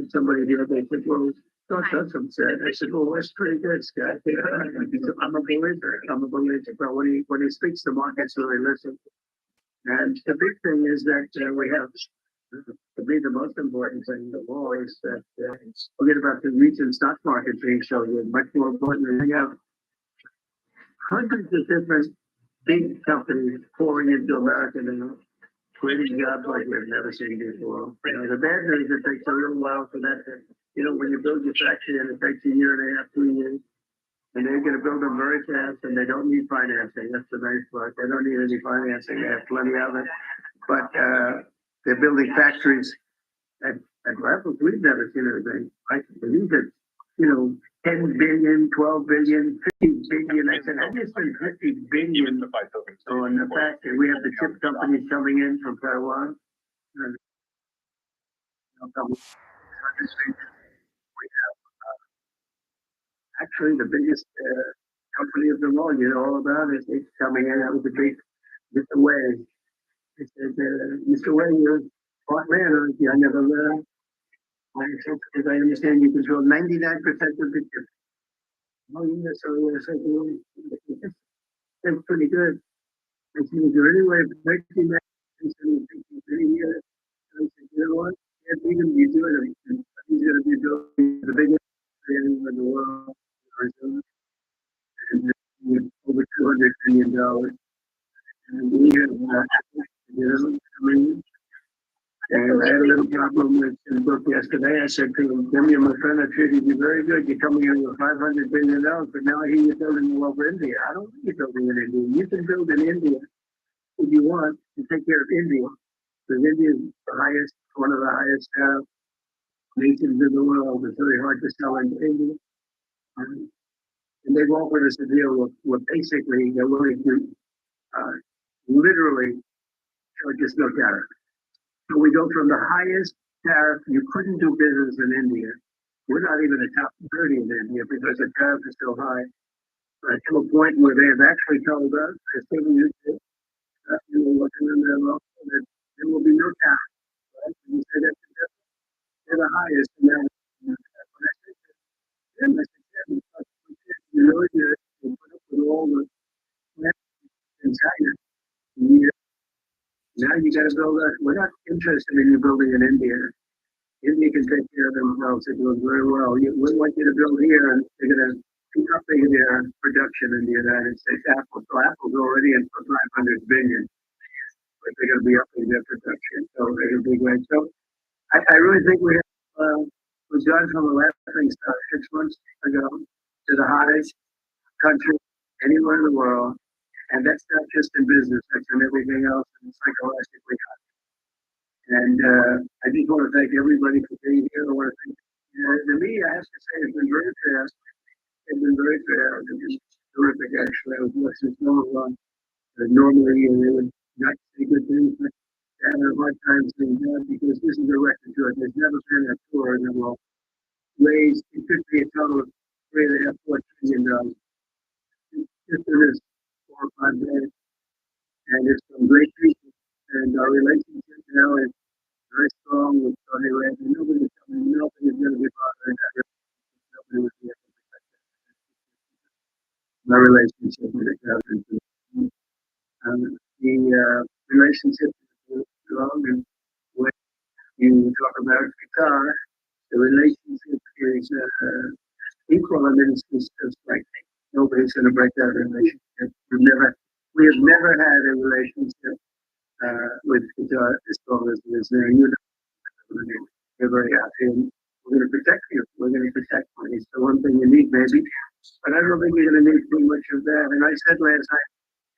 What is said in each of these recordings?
had somebody the other day said, well, don't some said. I said, well, that's pretty good, Scott. You know, I'm a believer. I'm a believer. But when he speaks, the markets really listen. And the big thing is that we have, to me, the most important thing of all is that forget about the recent stock market being so good. Much more important, we have hundreds of different big companies pouring into America now, creating jobs like we've never seen before. You know, the bad news, it takes a little while for that to, you know, when you build your factory and it takes a year and a half, 2 years, and they're going to build them very fast and they don't need financing. That's the nice part. They don't need any financing. They have plenty of it. But they're building factories at levels we've never seen anything. I believe it, you know, 10 billion, 12 billion, 50 billion. I said, I just spent 50 billion on the factory. We have the chip companies coming in from Taiwan. And, we have actually the biggest company of them all. You know all about it. It's coming in. That was a big Mr. Wei. He said, Mr. Wei, you're a smart man, aren't you? I never learned. As I understand, you control 99% of the chip. Oh, yes, so that's pretty good. I said, is there any way of making that? He said, years. I said, you know what? Can't even be doing it. He's going to be building the biggest thing in the world, Arizona, and with over $200 billion. And we have, you know, I mean, and I had a little problem with the book yesterday. I said to him, Jimmy, my friend, I treated you very good. You're coming in with $500 billion, but now I hear you're building all over India. I don't think you're building in India. You can build in India if you want to take care of India. Because India is the highest, one of the highest nations in the world. It's very hard to sell into India. And they've offered us a deal where basically they're willing to literally charge us no tariff. So we go from the highest tariff, you couldn't do business in India. We're not even the top 30 in India because the tariff is so high. To a point where they have actually told us, as you know, looking in their law, that there will be no tariff. Right? And you say that they're the highest. And then when I said to them, I said, you know, you put up with all the plants in China. Now you got to build that. We're not interested in you building in India. India can take care of themselves. They're doing very well. We want you to build here, and they're going to keep upping their production in the United States. Apple. So Apple's already in for 500 billion, but they're going to be upping their production. So in a big way. So I really think we have was gone from the laughing stock 6 months ago to the hottest country anywhere in the world. And that's not just in business, that's in everything else, and psychologically hot. And I just want to thank everybody for being here. I want to thank to me, I have to say, it's been very fast. It's been very fast. It's been terrific, actually. I was listening to some of them. Normally, they would not say good things, but they have a hard time saying that because this is a record tour. There's never been a tour that will raise, it could be a total of $3.5, $4 trillion. Just in this 4 or 5 days. And it's some great people. And our relationship now is very strong with Saudi Arabia. Nothing is going to be bothering that relationship. Nobody would be able to protect that. My relationship with the government. The relationship is strong. And when you talk about Qatar, the relationship is equal. I mean, it's just like nobody's going to break that relationship. We have never had a relationship with Qatar as strong as it is there. You know, we're very happy, and we're going to protect you. We're going to protect you. It's the one thing you need, maybe. But I don't think you're going to need too much of that. And I said last night,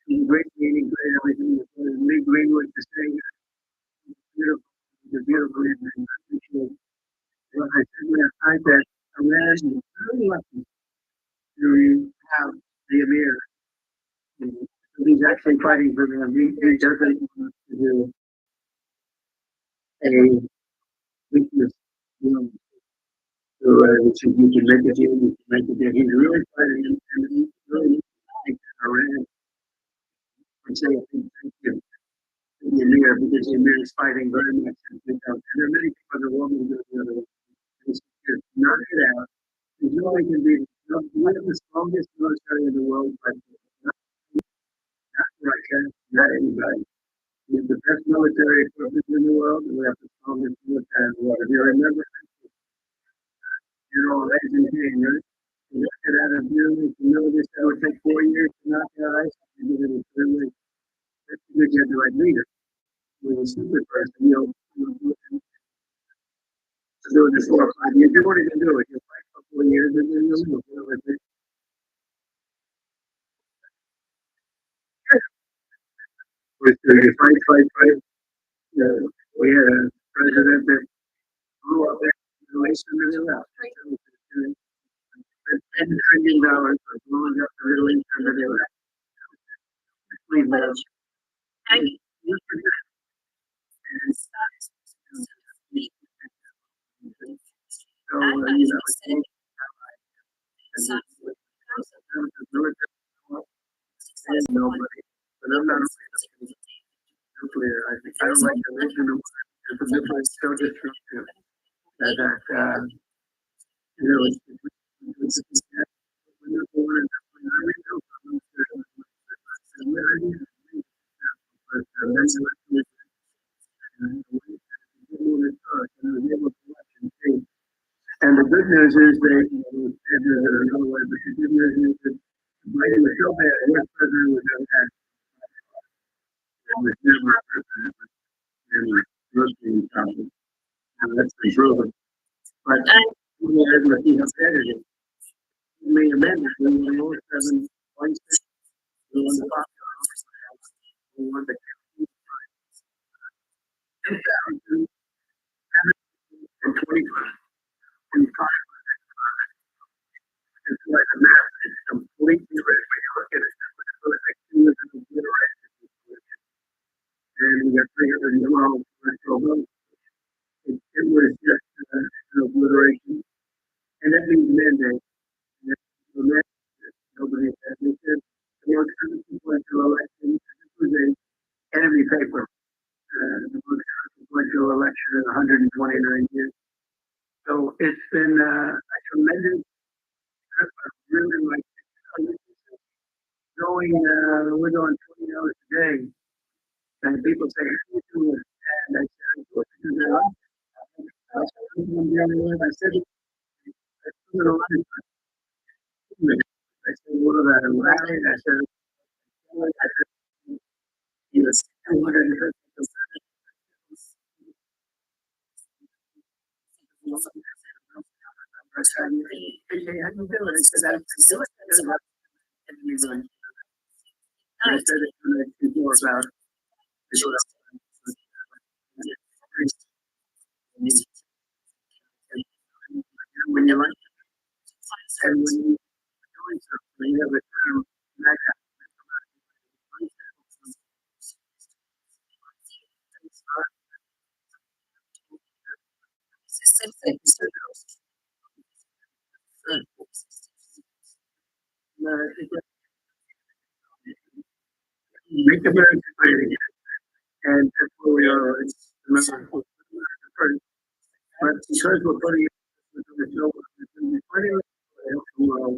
it was a great meeting, great everything. Lee Greenwood was saying, it's a beautiful evening. I appreciate it. Well, I said last night that Iran is very lucky to have the Emir. He's actually fighting for them. He doesn't want to do a weakness, you know. So you can make it here, you can make it there. He's really fighting, and he's really fighting Iran. And say, thank you, the Emir, because the Emir is fighting very much. And there are many people in the world who do the other way. we can be one of the strongest military in the world, but not Russia, not anybody. We have the best military equipment in the world, and we have the strongest military in the world. If you remember, Legend King, right? You look at that of you, the military said it would take 4 years to knock out ISIS. They did it in 3 weeks. That's because you had the right leader. With a stupid person, do it in 4 or 5 years. You what you can do it. You fight for 4 years, and then you'll move. You fight. We had a president that grew up in the relation to the left. $10 trillion for blowing up the Middle East and the left. Please, nobody, but I'm not afraid of nuclear. I don't like to mention them because the nuclear is so destructive that and the good news is that, another way, but the good news is that Biden was so bad, and what president was ever had, was never a president, never roasting something. And that's been proven. But let's see how bad it is. We made amendments, we won 7 points, we won the box, we won the 2000 and 25. It's like a map. It's completely ready. When you look at it, it's like 2 years of obliteration. And we got 312 electoral votes. It was just an obliteration. And that means mandate. Nobody said this is the most consequential election. This was an enemy paper. The most consequential election in 129 years. So it's been a tremendous. I really like going, we're going 20 hours a day. And people say, how do you do it? And I said, I'm going to do that. I said, what about a rally? I said, he was 250. I said it's more about when you like and when you doing something, you have a term make America great again. And that's where we are. It's America. But because we're putting it in the show, we're putting it in the world.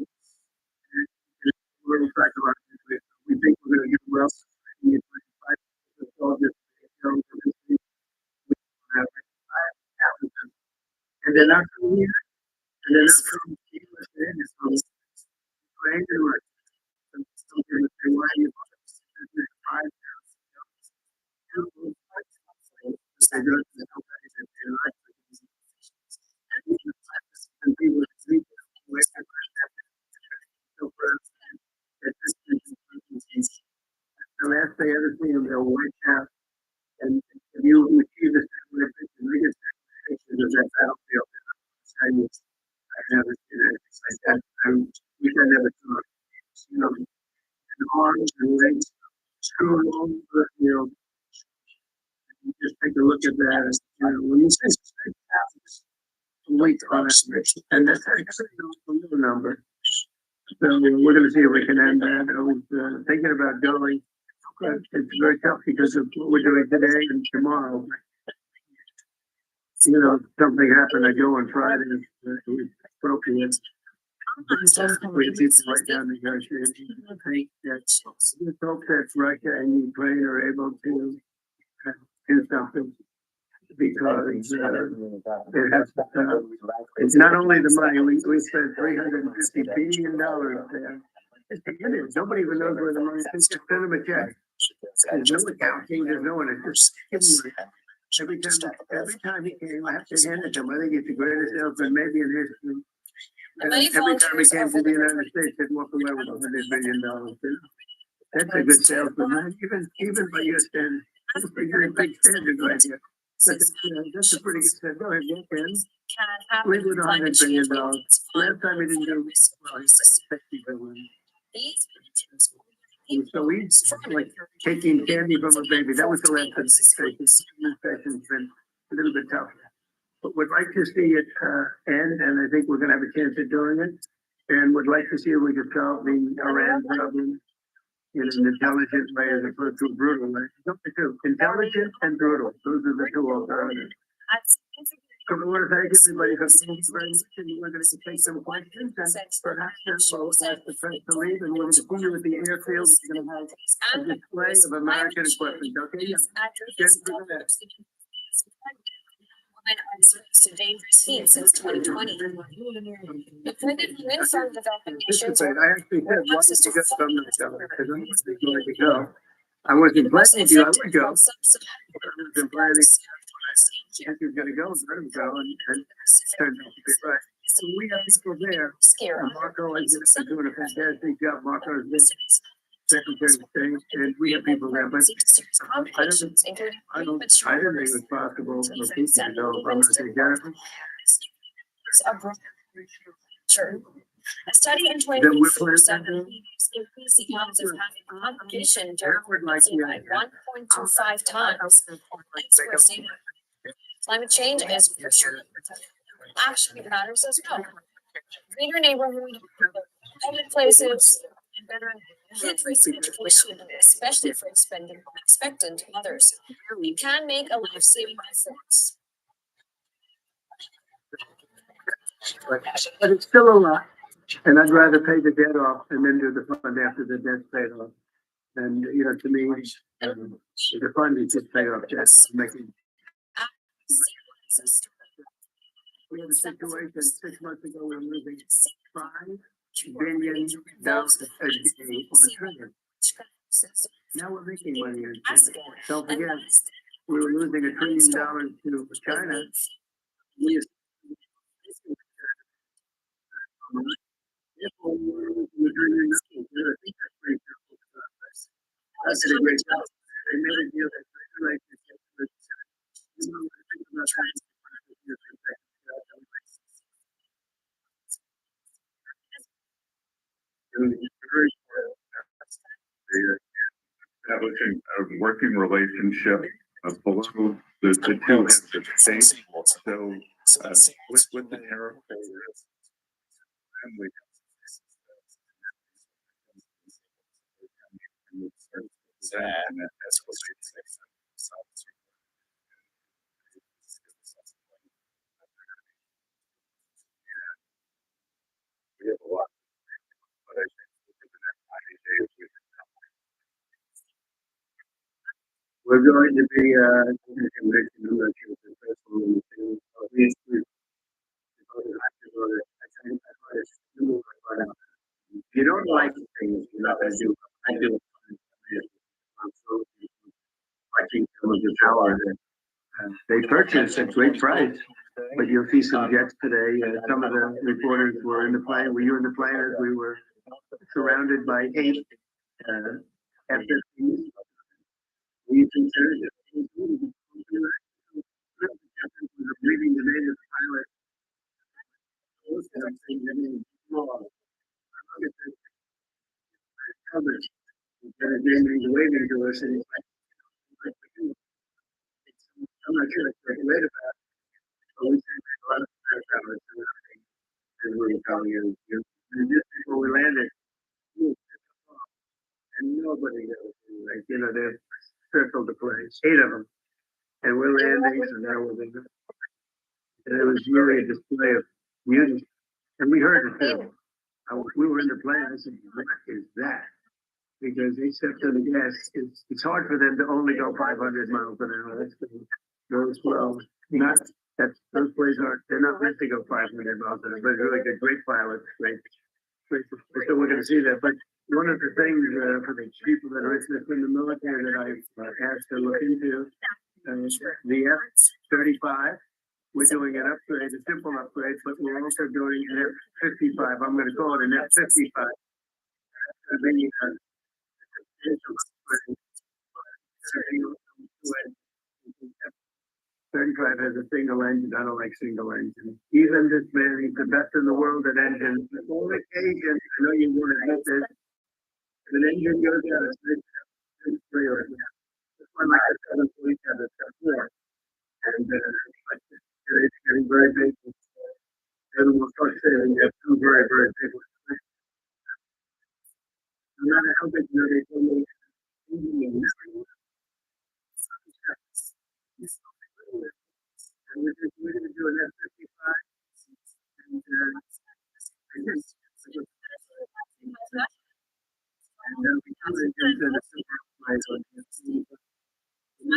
We're in fact about it. We think we're going to get well. And then after we and then after we see what's in it, so we're angry with something that they want you to 5 and people sleep the last they ever see them, they'll wipe out. And if you achieve the biggest sacrifices of that battlefield, I never seen anything like that. We can never do it. And arms and legs, screw long, you just take a look at that. And, when you say weight on it, and that's actually a little number. So we're going to see if we can end that. I was thinking about going. It's very tough because of what we're doing today and tomorrow. Something happened. I go on Friday. It was appropriate. We had people right down negotiating. I think that just hope that Russia and Ukraine are able to do something because it has to stop. It's not only the money, we spent $350 billion there. Nobody even knows where the money is. Just send them a check. There's no accounting, there's no one. It's just every time he came, I have to hand it to him. I think he's the greatest salesman maybe in history. Every time he came to the United States, he'd walk away with $100 billion. That's a good salesman, man. Even by your standards, that's a pretty big standard right here. But that's a pretty good standard. Go ahead, get in. We did $100 billion. Last time he didn't do well, he said $50 billion. So he's like taking candy from a baby. That was the last administration. This administration's been a little bit tough. But would like to see it end, and I think we're going to have a chance of doing it. And would like to see if we could solve the Iran problem in an intelligent way as opposed to a brutal way. Intelligent and brutal. Those are the two alternatives. So I want to thank everybody for being very much, and we're going to take some questions, and perhaps then we'll ask the press to leave, and we're going to put you at the airfield. We're going to have a display of American equipment, okay? To dangerous heat since 2020. The pregnant women from developing nations I actually said, why did you go from the show? Because I wasn't going to go. I wasn't planning to, I would go. I wasn't planning. She was going to go, and let him go, and turned out to be right. So we have people there. Marco is doing a fantastic job. Marco is the Secretary of State, and we have people there. But I don't think it was possible for people to go. I'm going to say, Jennifer. Sure. A study in 2007 increased the odds of having complication during pregnancy by 1.25 times. Climate change is for sure. Actually matters as well. Greener neighborhood, public places, and better kid-free education, especially for expectant mothers. We can make a life-saving difference. But it's still a lot, and I'd rather pay the debt off and then do the fund after the debt's paid off. And to me, the fund is just paid off, just making. We had a situation 6 months ago. We were losing $5 billion a day on trade. Now we're making money. Don't forget, we were losing $1 trillion to China. I did a great job. They made a deal that's very establishing a working relationship below the two heads of state. So with the tariff family. We have a lot, but I think over the next 90 days we can. We're going to be in a convention. I'm not sure if the first one will be. You don't like things, you're not going to do. I do. I'm so watching some of the power that they purchased at great price. But you'll see some jets today. Some of the reporters were in the plane. Were you in the plane as we were surrounded by 8 F-15s? We considered it. Reading the name of the pilot. Waving to us, and he's like, I'm not sure it's great about it, but we sent a lot of paragraphs and we were telling you, and just before we landed, and nobody knows, like, they're circled the place, 8 of them, and we're landing, so now we're leaving. And it was really a display of beauty, and we heard it too. We were in the plane, I said, what is that? Because they stepped on the gas, it's hard for them to only go 500 miles an hour, that's very slow. Not, those planes aren't, they're not meant to go 500 miles an hour, but really good, great pilots, great, so we're gonna see that, but one of the things, for the people that are interested in the military that I've asked to look into, the F-35, we're doing an upgrade, a simple upgrade, but we're also doing an F-55, I'm gonna call it an F-55. F-35 has a single engine, I don't like single engine. Even this man, he's the best in the world at engines. On occasion, I know you want to hit this, if an engine goes out, it's three or this one like a 747, it's got four. And, it's getting very big. And we'll start saving, you have two very, very big ones. No matter how big they're, only and we're gonna do an F-55. And, I guess, and then we come into the super flight on the I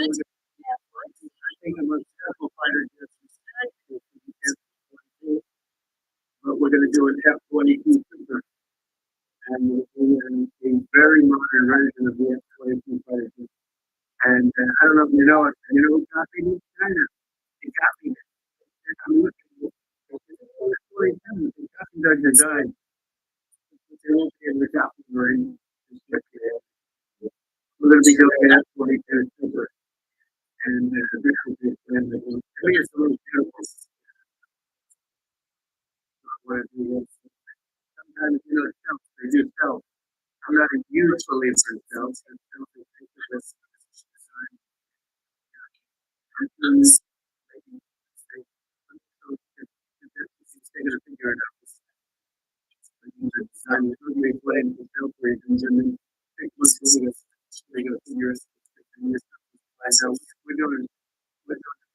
think the most careful fighter jets but we're gonna do an F-22 super. And a very modern version of the F-22 fighter jet. And I don't know if you know it, who copied it? China. They copied it. I'm looking at it. They copied our design. They won't be able to copy the ring. We're going to be doing an F-22 super. And this will be I think it's a little beautiful. Sometimes, stealth, they do stealth. I'm not a huge believer in stealth. Stealth is this design. They're going to figure it out. The design is going to be put into stealth reasons, and then 6 months later, they're going to figure it out. So we're doing F-22.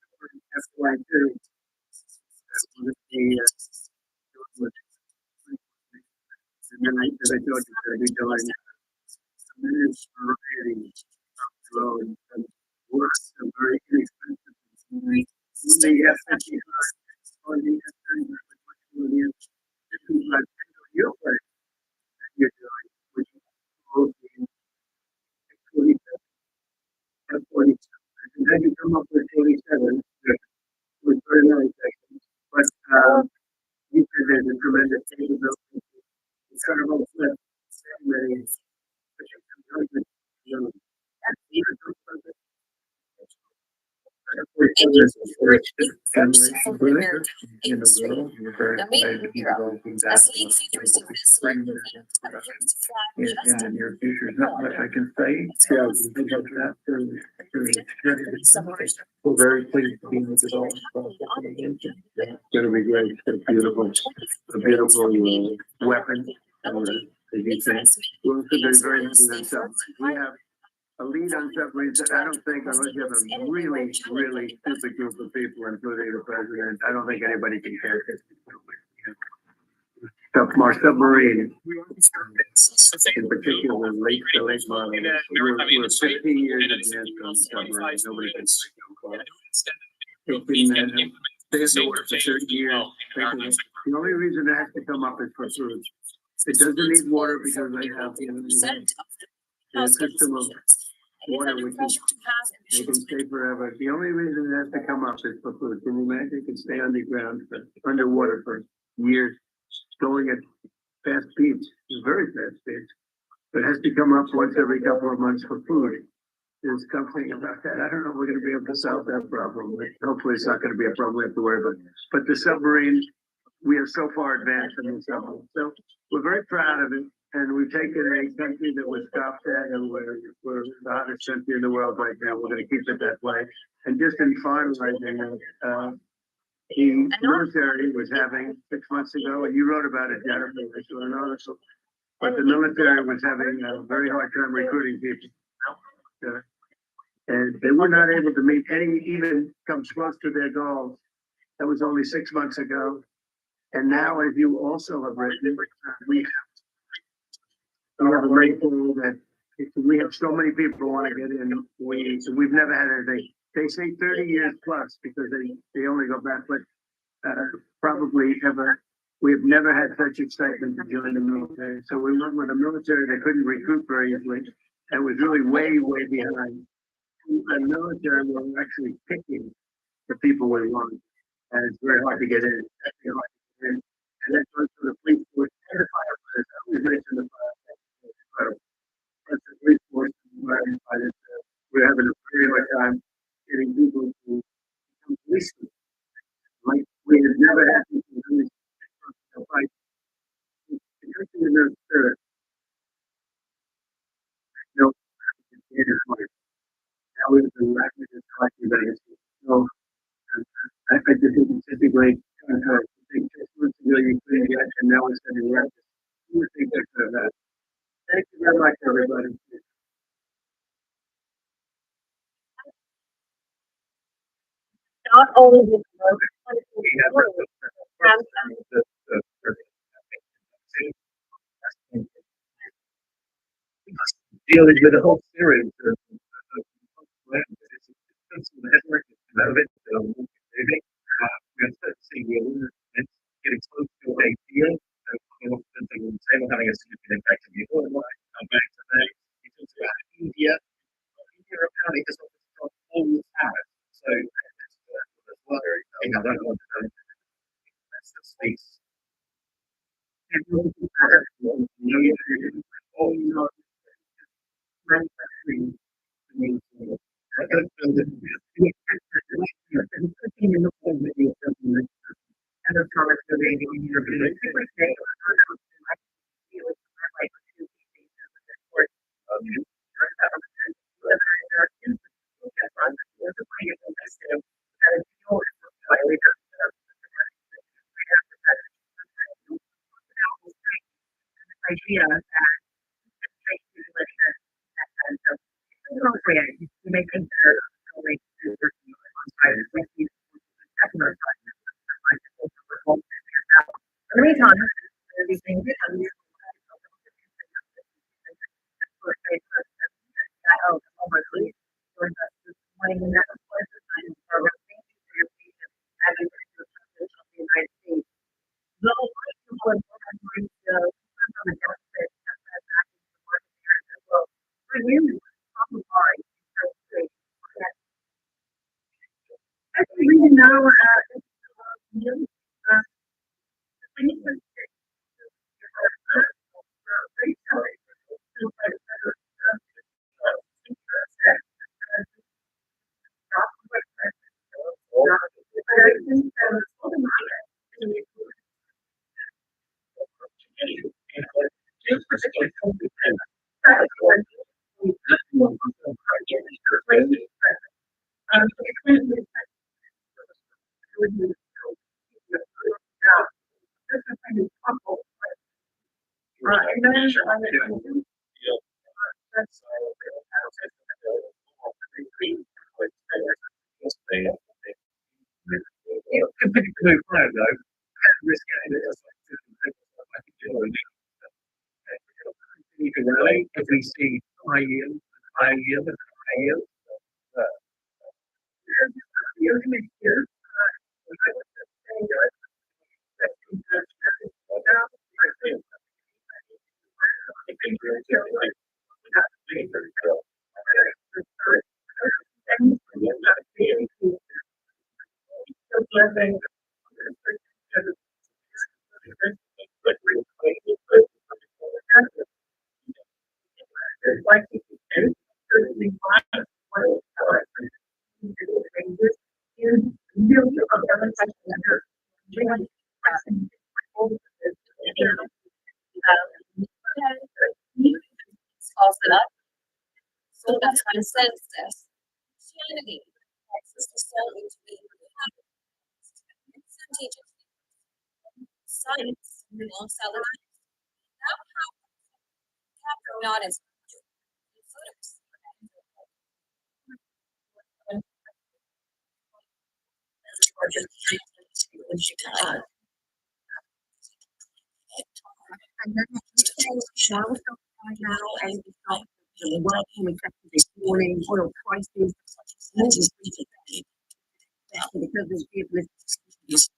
And then as I told you, they'll be doing tremendous variety of the road and works are very inexpensive. The F-55 or the F-35, which one is F-55 your place that you're doing, which is both the F-47, F-47. And then you come up with 47, with very nice sections. But you said there's a tremendous capability. It's kind of all flip. In the world, the main hero, as lead features in this one, in your future, not much I can say. Yeah, we're very pleased to be with it all. It's gonna be great. It's beautiful, a beautiful weapon. We're very happy with that. We have a lead on submarines that I don't think, unless you have a really, really stupid group of people, including the president, I don't think anybody can catch it. Our submarine, in particular, the late model, we're 15 years advanced on submarines, nobody can. They have to work for 30 years. The only reason it has to come up is for food. It doesn't need water because they have the system of water, which is, they can stay forever. The only reason it has to come up is for food. Can you imagine? It can stay underground, underwater for years, going at fast speeds, very fast speeds. But it has to come up once every couple of months for food. There's something about that. I don't know if we're going to be able to solve that problem. Hopefully it's not going to be a problem we have to worry about. But the submarine, we are so far advanced in the submarine. So we're very proud of it. And we've taken a country that was stopped at, and we're the hottest country in the world right now. We're going to keep it that way. And just in finalizing it, the military was having 6 months ago, and you wrote about it, Jennifer, I saw an article. But the military was having a very hard time recruiting people. And they were not able to meet any, even come close to their goals. That was only 6 months ago. And now, as you also have written, we have a great pool that we have so many people want to get in. We've never had anything. They say 30 years plus because they only go back, but probably ever. We have never had such excitement to join the military. So we went with a military that couldn't recruit very easily and was really way, way behind. The military were actually picking the people we want. And it's very hard to get in. It's very hard to get in. And that goes to the police force and the firefighters. I always mention the firefighters. But the police force and the firefighters, we're having a very hard time getting people to become policemen. Like we have never had people do this fight. The country in their spirit. No, it is hard. Now we've been rapidly just talking about it. So I just think it's such a great contract. I think 6 months ago you couldn't get, and now it's going to be right. Who would think that could have happened? Thank you very much, everybody. Not only did Dealing with a whole series of getting close to a deal. Having a significant impact on the oil line. Come back to that. He talks about India. India apparently does not control all the towers. So that's well, I don't want to know. That's the space. Manufacturing. Idea that you may consider going to in the meantime, these things you can relate if we see high yield, calls it up. So that's consensus. Christianity access to sell into the science, long salad. Now, how not as And then now right now, and we saw the welcome executive this morning, oil prices, moving because of this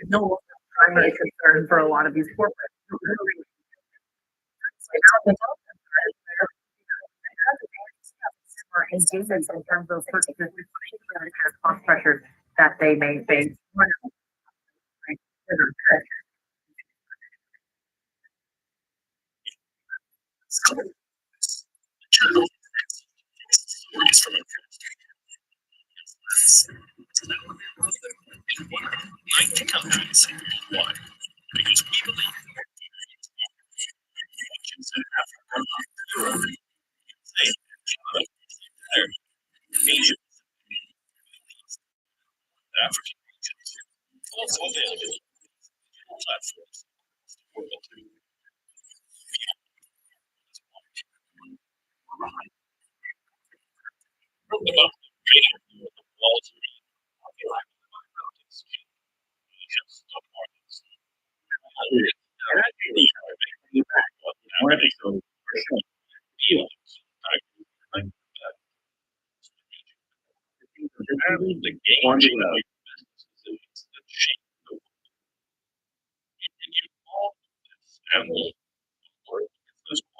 no primary concern for a lot of these corporates. Engagements in terms of purchases, cost pressures that they may face.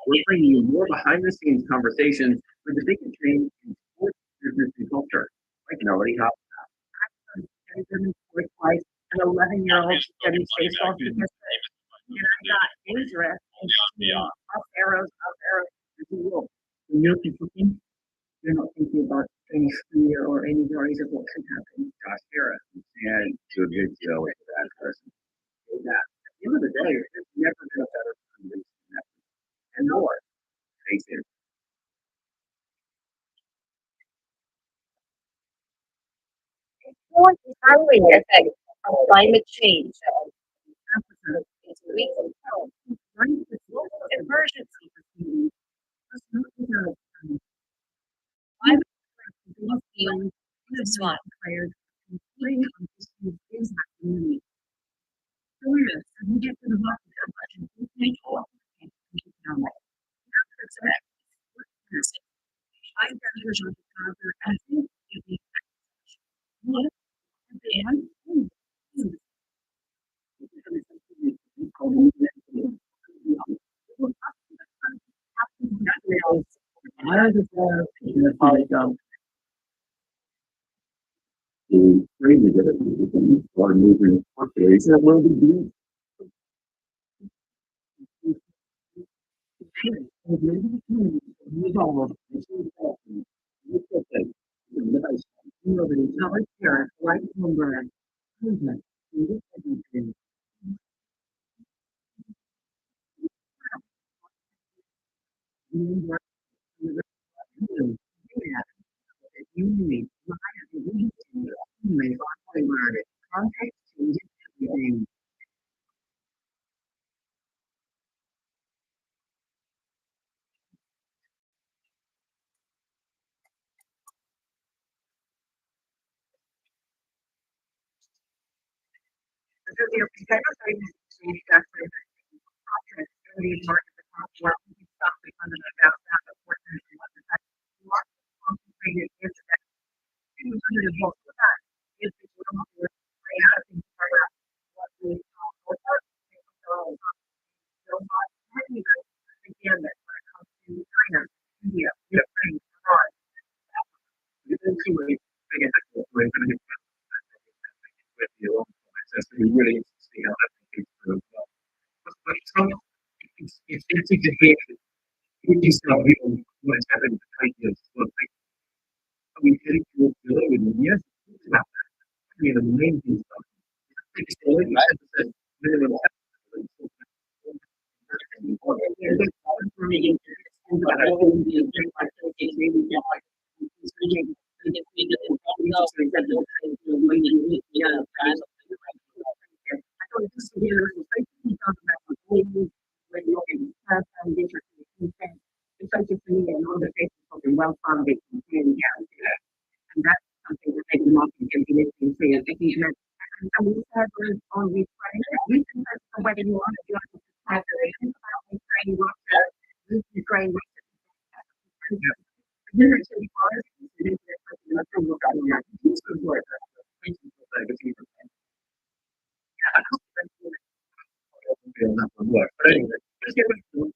We're bringing you more behind the scenes conversations with the biggest change in sports, business, and culture. Like Melody Hop. Like an 11-year-old studies baseball because and I got interest in up arrows, when you're cooking, you're not thinking about any fear or any worries of what can happen. Josh Harris and do a good deal with that person. That at the end of the day, there's never been a better time than that. And more. Face it. What is highly effect of climate change? Emergency. This one. Crazy that it started moving quickly. It will be Context changes everything. We really see how that thing goes. But it's a good we just tell people what's happened in the 20 years. Well, like, are we heading towards zero in years? It's about that. I mean, amazing stuff. It's still in that minimum. Well founded, and that's something that maybe marketing can be listening to. And thinking that, and we have on Ukraine, we can have somebody who wants to do have to think about Ukraine, Russia, Ukraine, Russia. But anyway, let's get back to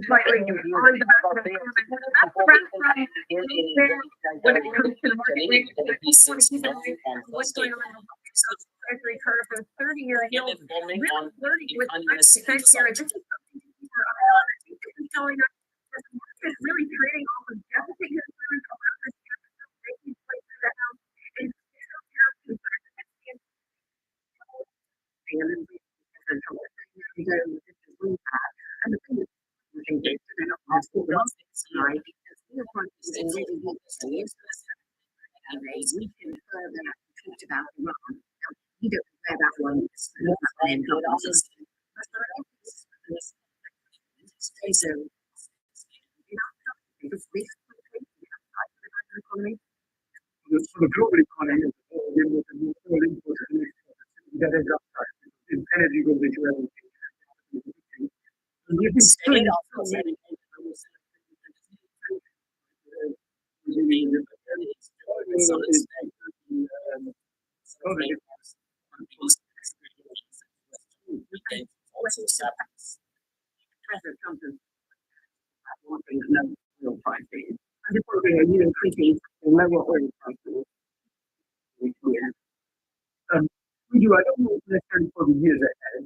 Slightly on the back of the that's the restaurant when it comes to the market, what's going on treasury curve for 30-year yield, really flirting with 9% here. This is something people are telling us that the market is really trading off of deficit concerns around this capital taking place in the house and and the thing is, we can further talk about Iran. You don't compare that one for the global economy, that is upside. If energy goes into everything. We've been studying President Trump is wanting no real prices. And if we're increasing the lower oil prices, we do, I don't know necessarily for the years ahead,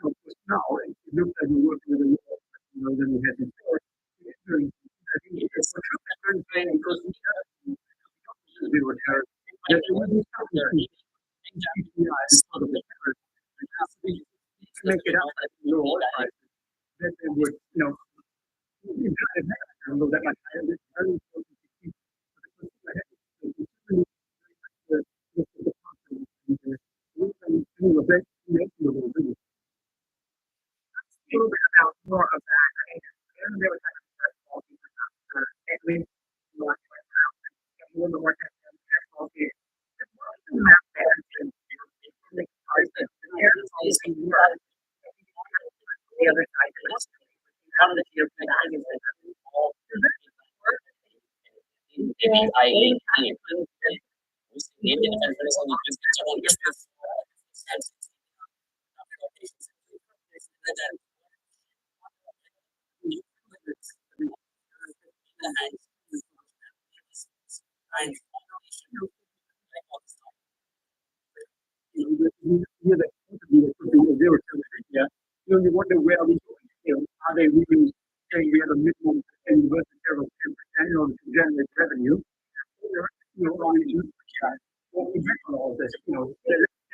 but now it looks like we're working with a lot than we had before. It's very, I think it's for Trump is very playing because we have zero tariff. There will be something is part of the tariff. To make it out at low oil prices, that they would, you kind of have that much higher. It's very important to keep a little bit about more of that. I mean, there was like at least a little bit more technology. The map there and the cars that the other side of this. Out of the field, you wonder where are we going? Are they really saying we have a minimum universal tariff of 10% in order to generate revenue? Or we do all this,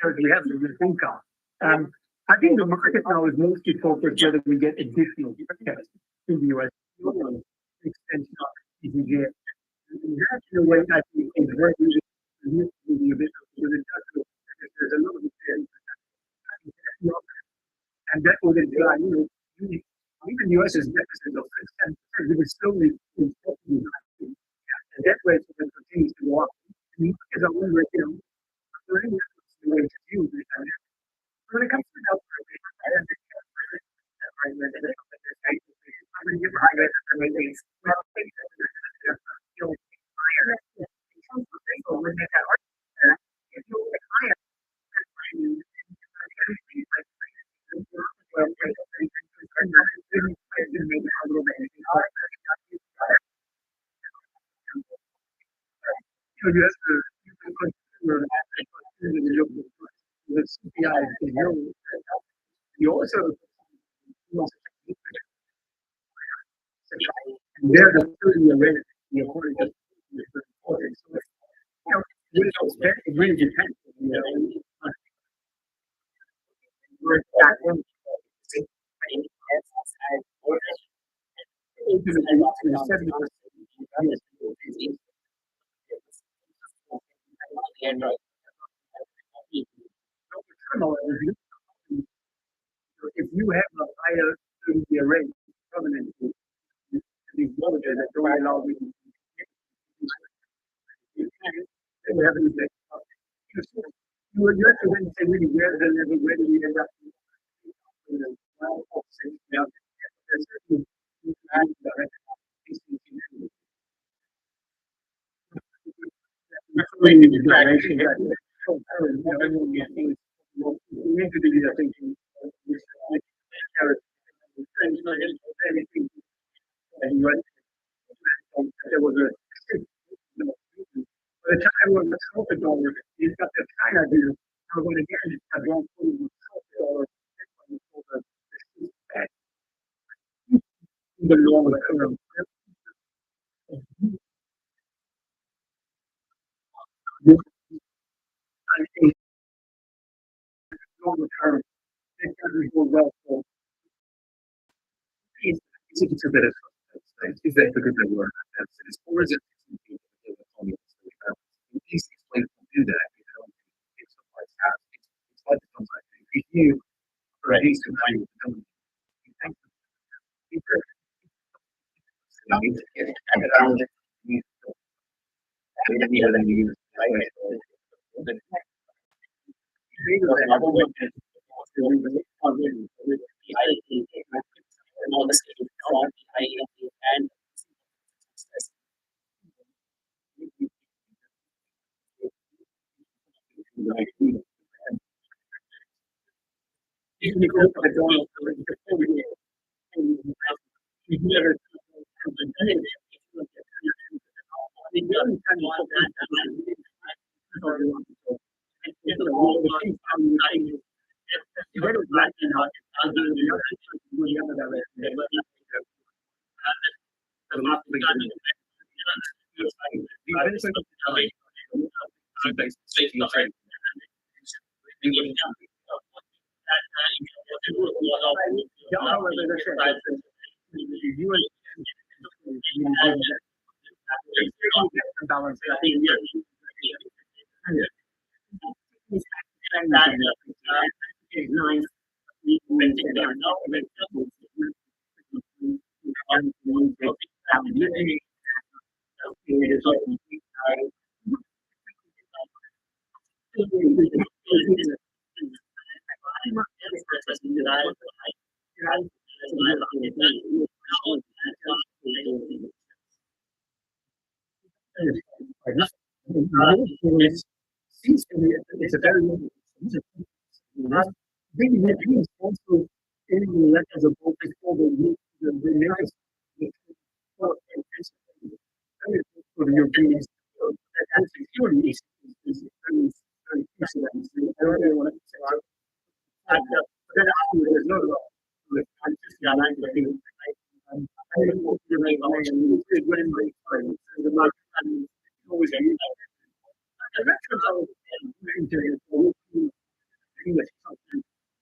we have the income. I think the market now is mostly focused whether we get additional tests in the US. Extension of ECG. That in a way I think is very useful to be a bit because it does look there's a lot of and that would imply, even the US is deficit of 10%, it is slowly important. And that way it continues to go up. And because I wonder, there any way to use it. When it comes to healthcare, you have to consider the CPI is zero. You also there's a 30-year rate according to the reporting. So, it really depends. If you have a higher 30-year rate permanently, these mortgages that don't allow you to have an effect. You have to then say really where do we end up? There was a by the time when the $12, you've got the China deal. Now when again it's got $12 back in the long term. I think longer term, it doesn't go well for it's a bit of is that because they were it's or is it please explain to do that it's like if you are a decent value it's a very also as a voltage for the for the European security is very I don't really want to say then there's no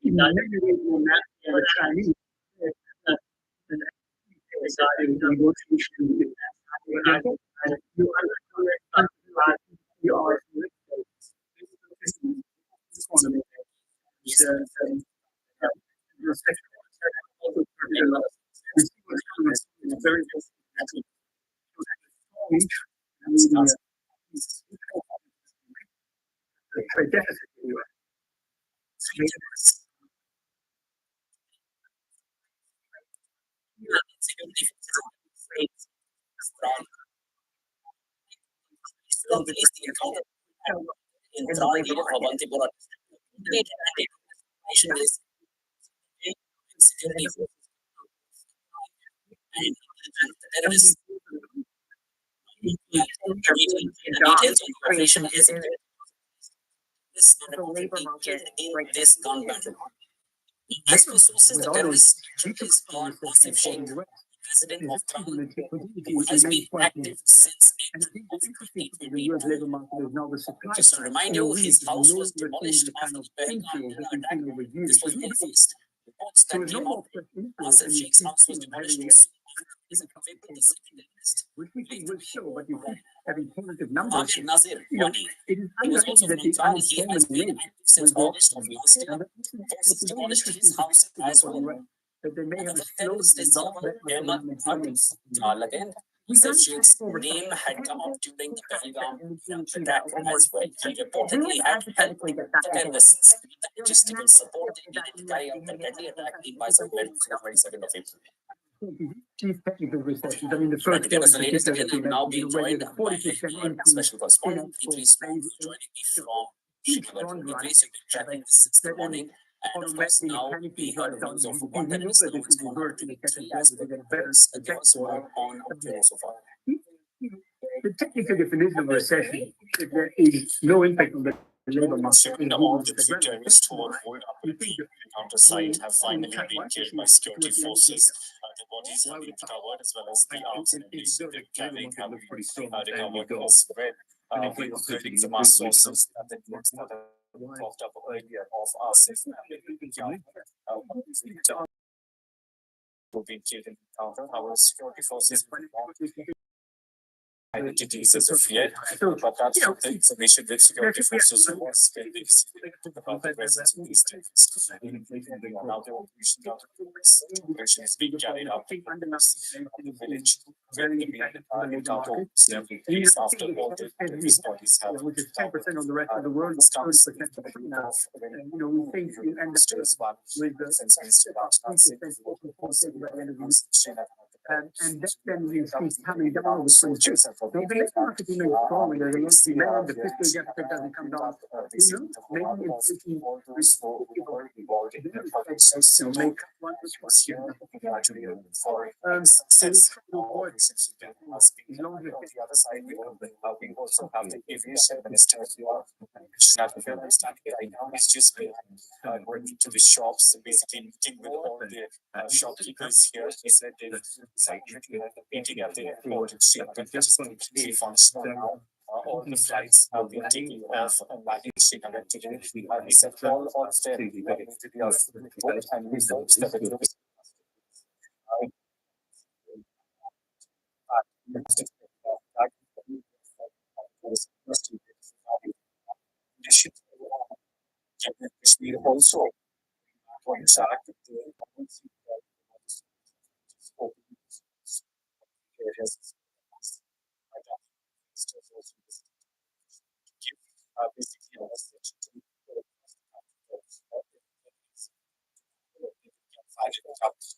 in many ways more nasty than the Chinese. Deciding negotiation with them. You understand you are economy. Very trade deficit in the US. Information is this The labor market right this gone battle. As per sources, the terrorist is on massive shake. President of Trump has been active since just to remind you, his house was demolished after the Pahalgam attack. This was May 1st. Reports that came out, Asif Sheikh's house was demolished is a April the 2nd list. Which will show, but you keep having positive numbers. Amir Nazir, You know, Wani. it is He was also unlikely that from the Iran. He has been unemployment active since August of last year. rate Forces demolished his house as well. that they may have Another a terrorist is slowdown Ahmad Hafiz Again, Asif Sheikh's name had come up during the Pahalgam attack as well. He reportedly had helped the terrorists with the logistical support they needed to carry out the deadly attack in Mysore on the 22nd of April. chief technical recessions. I mean, the Right, first again, as the latest again, I'm now being where joined there's by 40% our increase special correspondent, Idris Smoke, who's joining me from Srinagar. Idris, you've been tracking this since the morning. And of course, now we heard of news of one terrorist, now it's gone on to be three as well. Give us more on up to so far. The technical definition of recession is there is no impact on the labor market. Second, all the three terrorists who were holed up at the encounter site have finally been killed by security forces. The bodies have been recovered as well as the arms and ammunition they're carrying have been recovered as well. We are getting some more sources that the news that have popped up earlier of Asif who've been killed in the encounter. Our security forces identities as of yet, but that's the information that security forces was about the presence of these terrorists. Now the operation is being carried out in the village where the encounter is after all the terrorist bodies have Which is 10% on the rest of the world, this comes 30% with of the now. of You know, we think you end up with the since Minister Rajnath and that then means he's coming down with some chips. So the labor market remains strong, and there's a lot of demand, the fiscal deficit doesn't come down. You know, maybe inflation will make one on the other side, we also have the aviation minister right now. He's just going to the shops and basically meeting with all the shopkeepers here. He said they decided to have a meeting at the airport and see that just completely functional now. All the flights have been taken off back in Srinagar today. He said all of them into the airport and results that it looks we also points out that areas basically a message to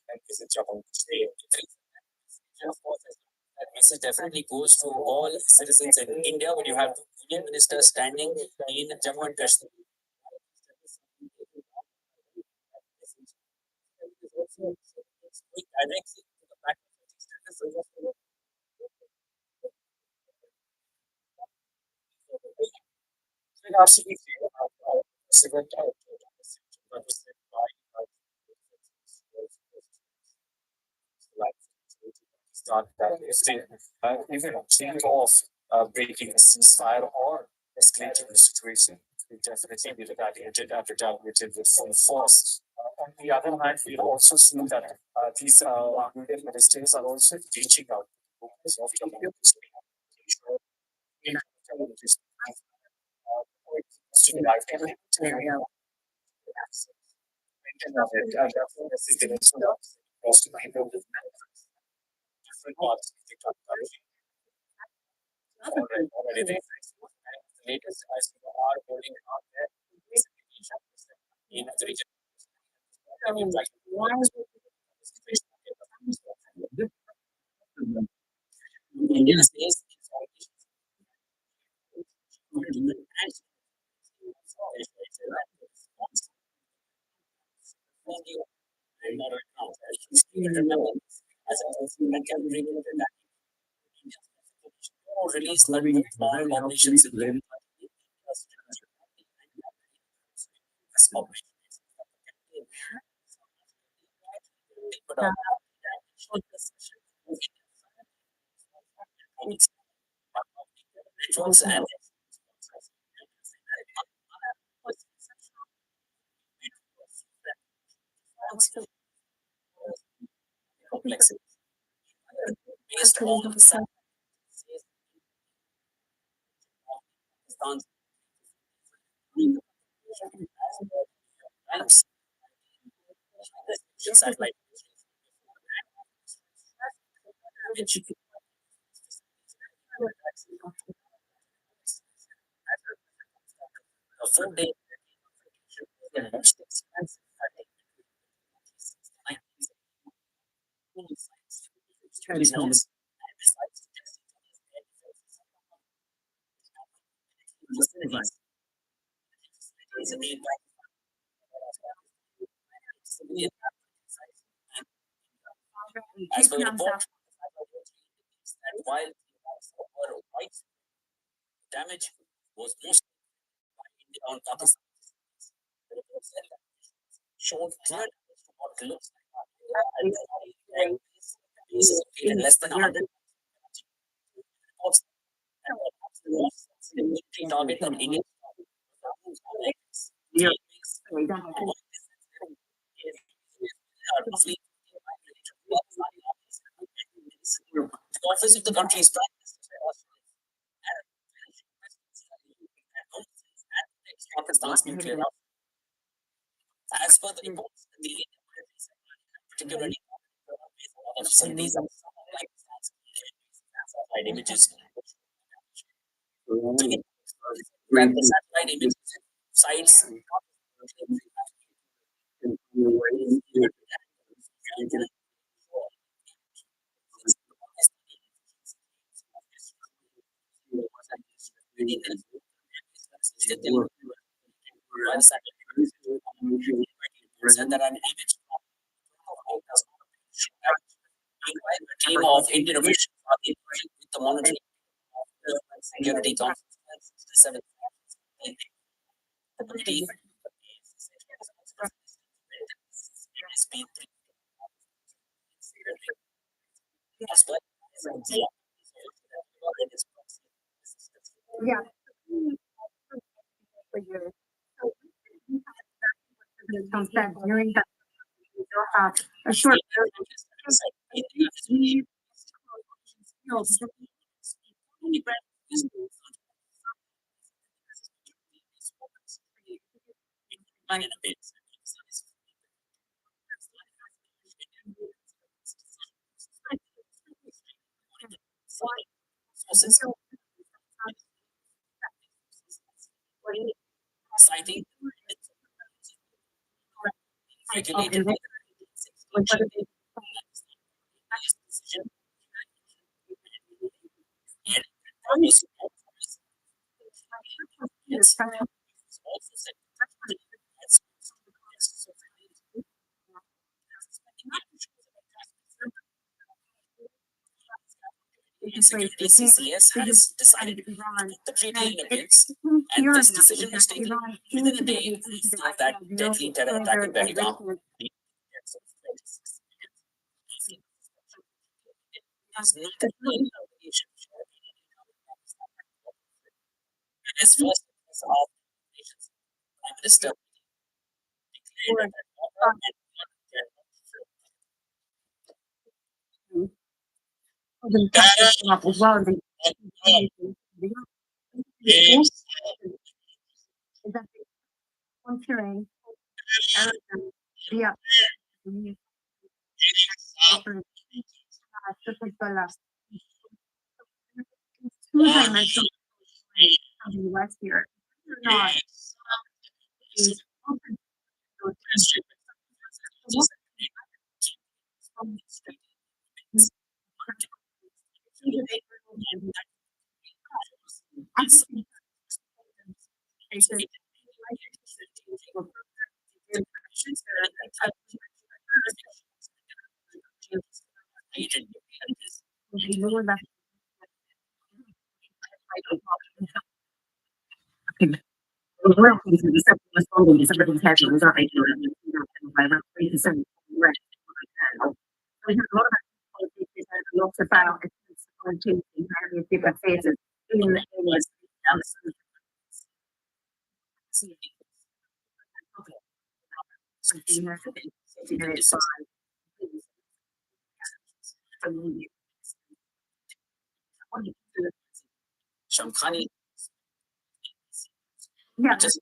and visit Japan today. That message definitely goes to all citizens in India when you have the Union Minister standing in Jammu and Kashmir. Start that if they even think of breaking a ceasefire or escalating the situation. we definitely be retaliated with full force. On the other hand, we also see that these Indian ministers are also reaching out to of the different parts of the country. Already the latest I see are holding out there in the region. I mean, like, India says release operations in and complexity based on the satellite which a full day the most expensive business as per the report, that while white damage was most on Pakistan, showed clear what looks like in less than 100 reports target of Indian the office of the country's prime Pakistan's nuclear as per the reports, the particularly of Sunnis and satellite images. When the satellite images sites that an image team of Indian officials are with the monitoring security council. The committee has been Yeah. For years. Comes back during that. You'll have a short. Citing regulated CCS has decided to put the treaty in abeyance, and this decision was taken within a day of that deadly terror attack in Pahalgam. As first of Minister. As well, considering the two-dimensional of the US here. Not is open lots about in various different phases in Shamkhani. yeah, Just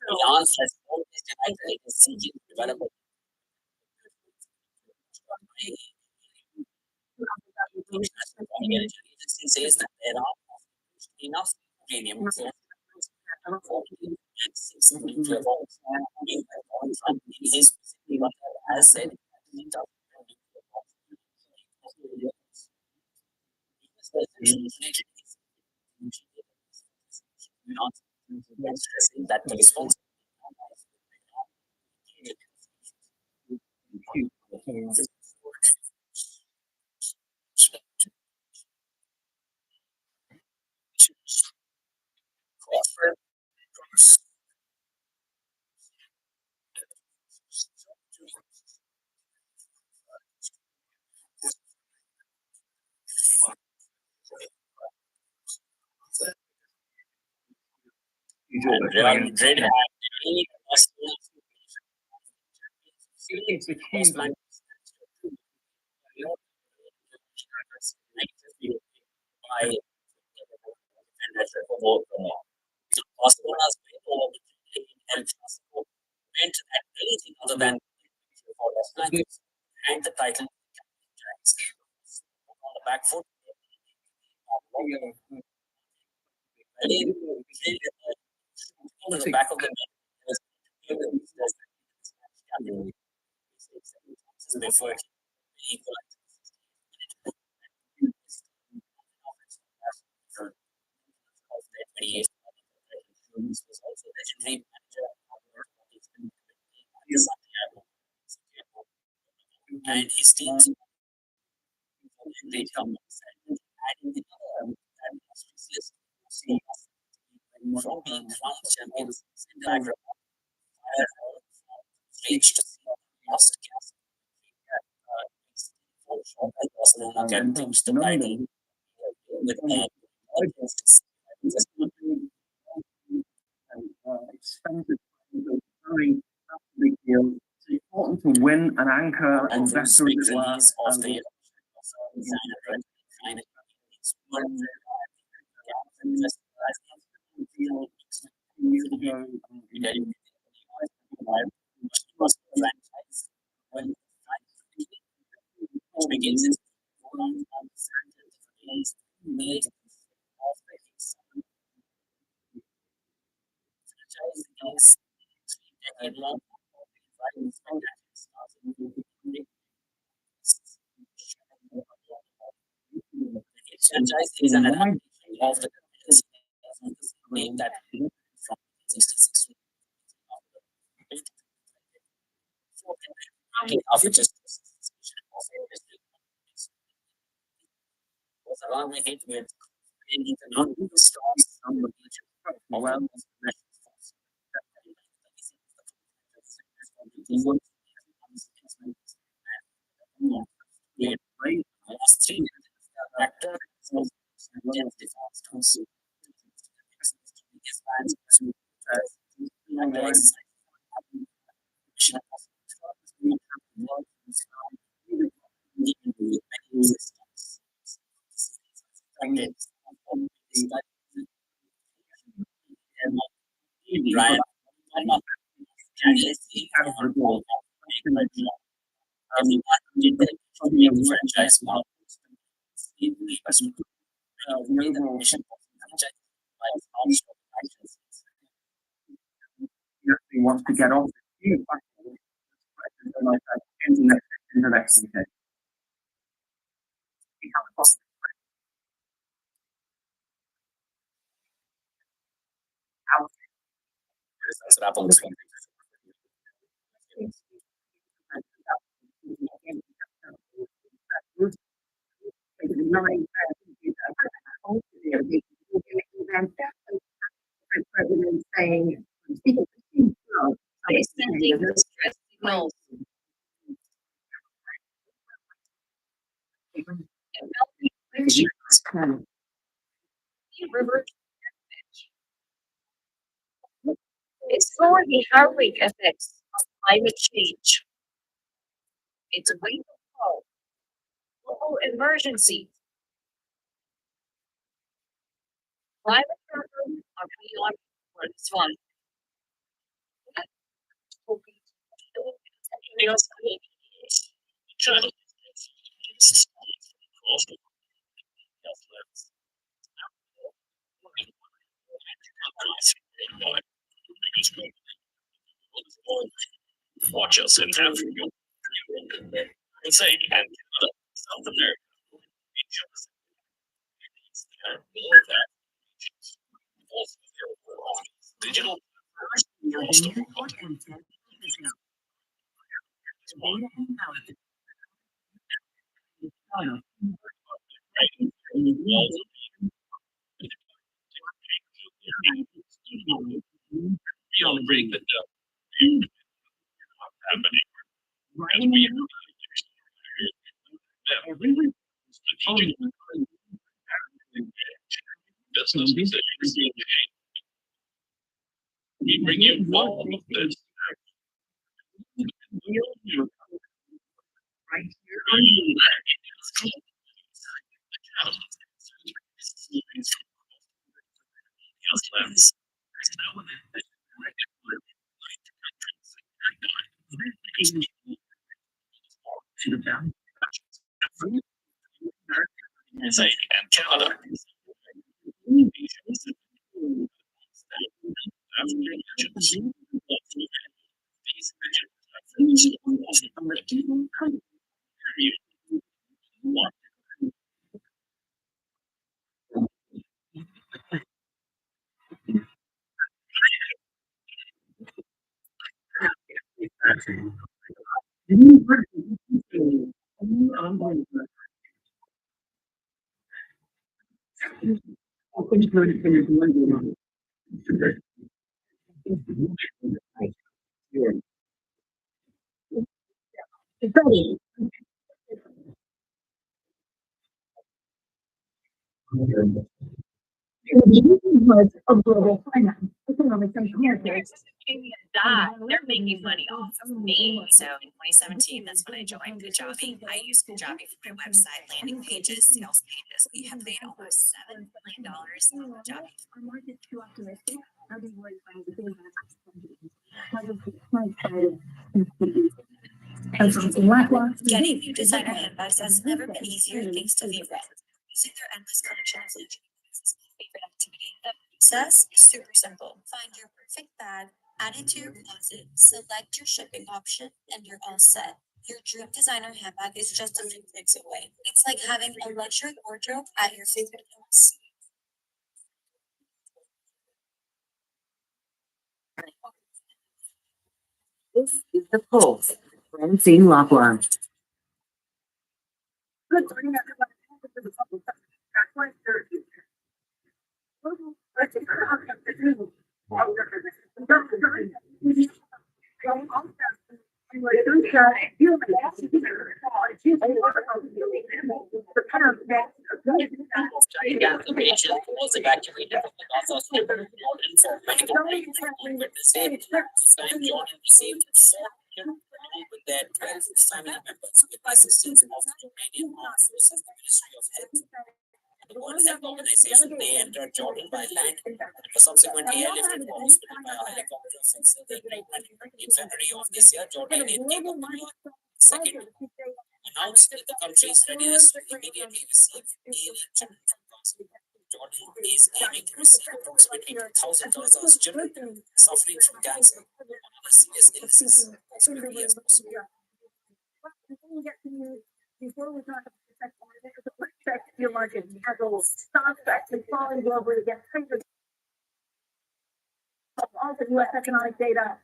Iran has always denied that it is seeking to develop a International Atomic Energy Agency says that there are enough uranium to and 6 nuclear bombs. Trump in his specific letter has said that not stressing that the response Dread had any Barcelona's win over El Clasico meant that anything other than and the title on the back foot. On the back of the before was also legendary manager and his teams they come adding the from being crowned champions in the reached lost Barcelona can reach the title with expensive, very big deal. It's important to win an anchor and investor big as well. release of the begins its made of this franchise is a long franchise is an adaptation of the name that from 66 of just was along with it with not stocks well Right. Franchise model. He wants to get off. Like that internet connection. That's what Apple was going President saying, They sending distress signals. River. It's for the harrowing effects of climate change. It's a wake up call. Global emergency. Climate problems are beyond one's fun. Watch us in Africa. Say, and South America. Digital. We'll bring the happening. As we strategic business decisions. We bring in all of this. right here. Say, and Canada. Of global finance, economic and They're making money off of me. So in 2017, that's when I joined Kajabi. I use Kajabi for my website, landing pages, sales pages. We have made almost $7 million on Kajabi. Our market's too optimistic. Are they worried about the business? Getting new designer handbags has never been easier thanks to Libra. using their endless collection of legends. Favorite activity. The process is super simple. Find your perfect bag, add it to your closet, select your shipping option, and you're all set. Your dream designer handbag is just a few clicks away. It's like having a luxury wardrobe at your fingertips. This is the Pulse. Francine Lachlan. Good morning, everyone. This is the public sector. That's why they're here. Let's take her out of the room. Application was evacuated from the Gaza Strip Jordan for medical treatment with the same time Jordan received 4 with their 12 family members with the assistance of the Romanian Armed Forces, the Ministry of Health. The World Health Organization, they entered Jordan by land and were subsequently airlifted to the hospital by a helicopter since the agreement. In February of this year, Jordanian King Abdullah II announced that the country's readiness to immediately receive aid from Gaza. Jordan is aiming to receive approximately 2,000 Gaza's children suffering from cancer or serious illnesses as quickly as possible. Before we talk about the second one, there's a check your market has a stock that's been falling globally against all the U.S. economic data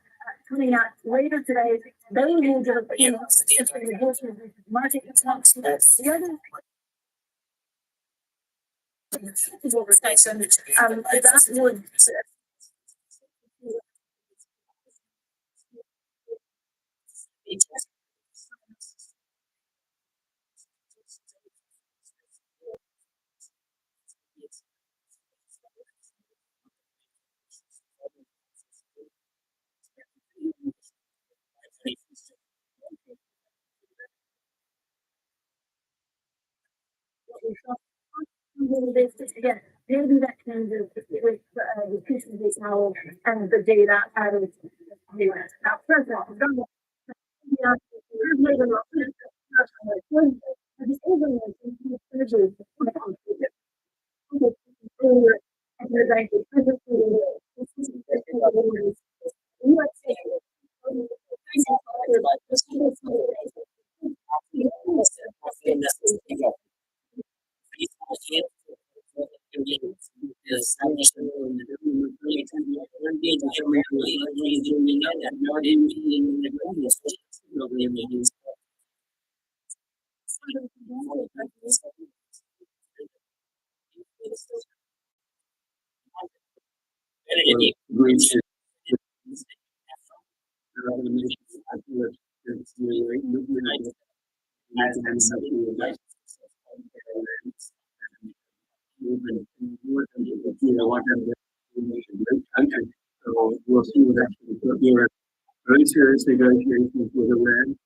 coming out later today. They need to market response. The other that would again, maybe that changes with the pieces of now and the data out of the US. Now, president, so we'll see what actually there are very serious negotiations with Iran.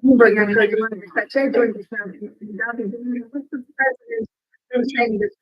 But you're going to what's the president saying this?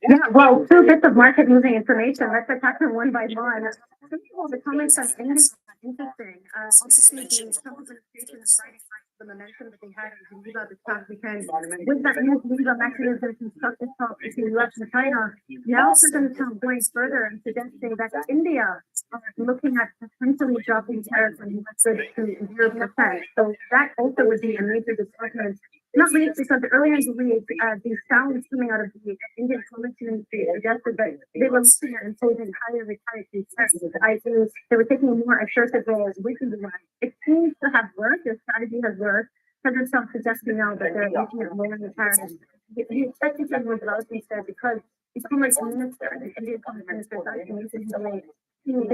Yeah, well, 2 bits of market moving information. Let's attack them one by one. The comments on India are interesting. Obviously, the Trump administration is fighting the momentum that they had in Geneva this past weekend. With that new Geneva mechanism constructive talks between US and China, now President Trump going further and suggesting that India are looking at potentially dropping tariffs on US goods to 0%. So that also would be a major discussion. Not least because earlier in the week, the sounds coming out of the Indian Commission industry suggested that they were looking at imposing higher retaliatory tariffs. They were taking a more assertive role with the line. It seems to have worked. Their strategy has worked. President Trump suggesting now that they're looking at lowering the tariffs. He expected some more developments there because the Commerce Minister, the Indian Commerce Minister, started making the way with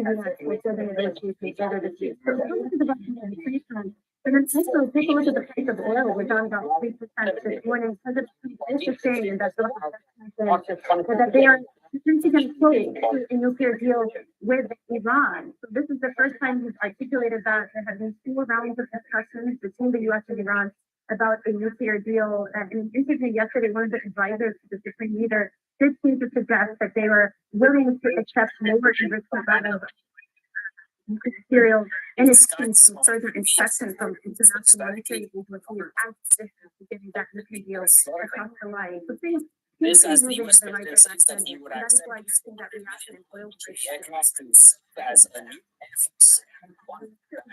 the negotiations later this year. So this is about the increase. And then also take a look at the price of oil, which on about 3% this morning. President Trump is saying that they are potentially going to close a nuclear deal with Iran. So this is the first time he's articulated that there have been 4 rounds of discussions between the US and Iran about a nuclear deal. And in an interview yesterday, one of the advisors to the Supreme Leader did seem to suggest that they were willing to accept lower enrichment levels material and it's been some further inspection from international monetary agencies as this is getting that material across the line. So things This has are the moving in the right perspectives that direction. he would And that is accept why you see that reaction in oil the prices. aircraft to serve as a new air force.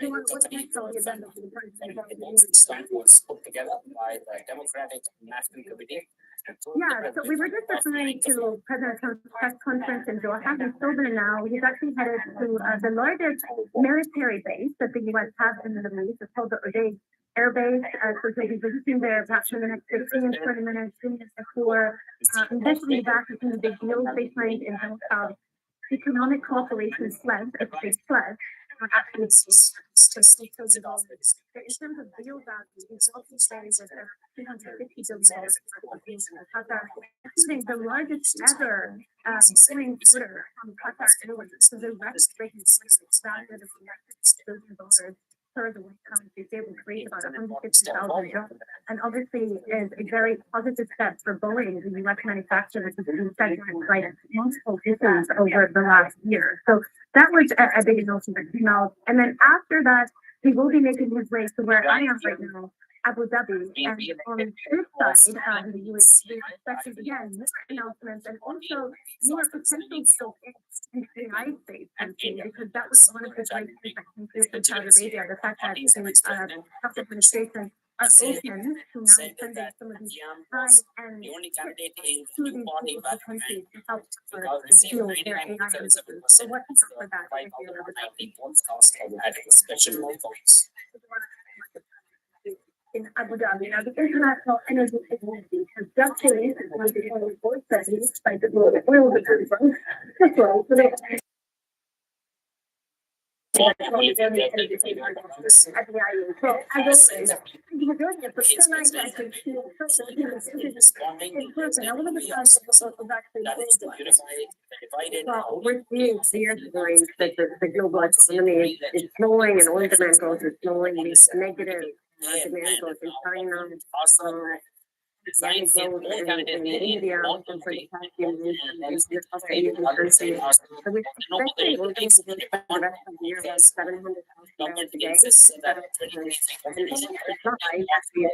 You want what's next on the agenda for the The president? plan was put together by the Democratic National Committee. And told the Yeah, so we were just referring to President Trump's press conference in Doha. He's still there now. He's actually headed to the largest military base that the U.S. has in the Middle East. It's called the Udeid Air Base. So he'll be visiting there perhaps in the next 15 to 20 minutes, doing this tour. Eventually back to some of the big deals they signed in Doha. Economic cooperation pledge, a big pledge. Actually, it's $6 billion. In terms of deal value, it's also saying that $250 billion Qatar, including the largest ever foreign order from Qatar Airways. So the record-breaking value of $1 billion per the White House is able to create about 150,000 jobs, and obviously is a very positive step for Boeing, the U.S. manufacturer, which has been segmented by multiple issues over the last year. So that was a big announcement that came out, and then after that, he will be making his way to where I am right now, Abu Dhabi, and on this side, in the U.S., we are expecting again more announcements and also more potential scope in the United States, because that was one of the great things that came through from Saudi Arabia, the fact that the Trump administration are open to now sending some of these high-end the only candidate in to the these party people, the countries to help fuel their AI industry. So what is up for that? at special points. In Abu Dhabi. Now, the International Energy Agency has just released its 2024 study by the global oil reserve. So they we're seeing clear signs that the global economy is slowing and oil demand growth is slowing. These negative demand growth in China, Islamic growth in India, and for the past few years, of Asian countries. So we're expecting oil to for the rest of the year about 700,000 barrels a day. And it's not high, actually.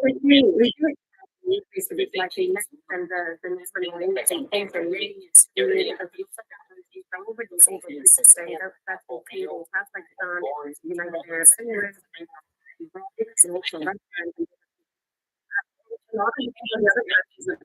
We do increase the reflection and the next things are really really over that's what people Pakistan, United Arab Emirates, it's also Russia. A lot of the other countries and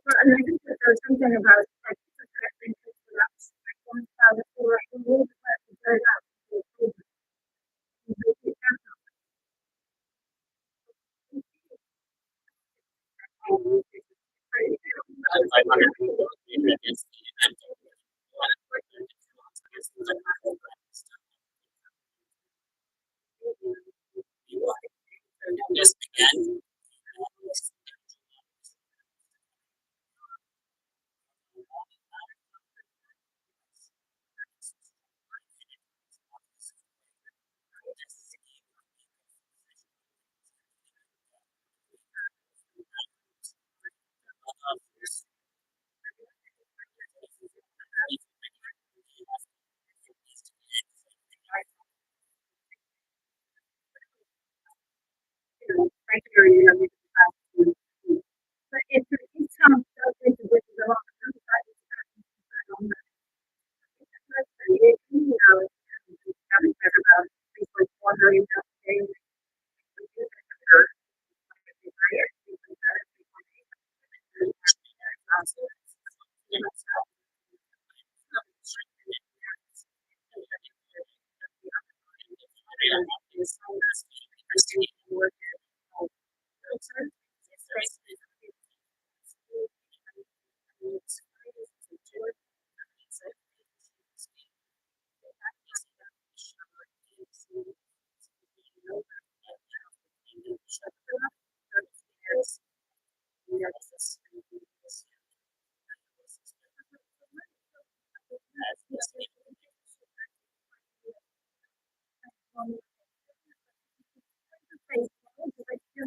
I think that there's something about Just began.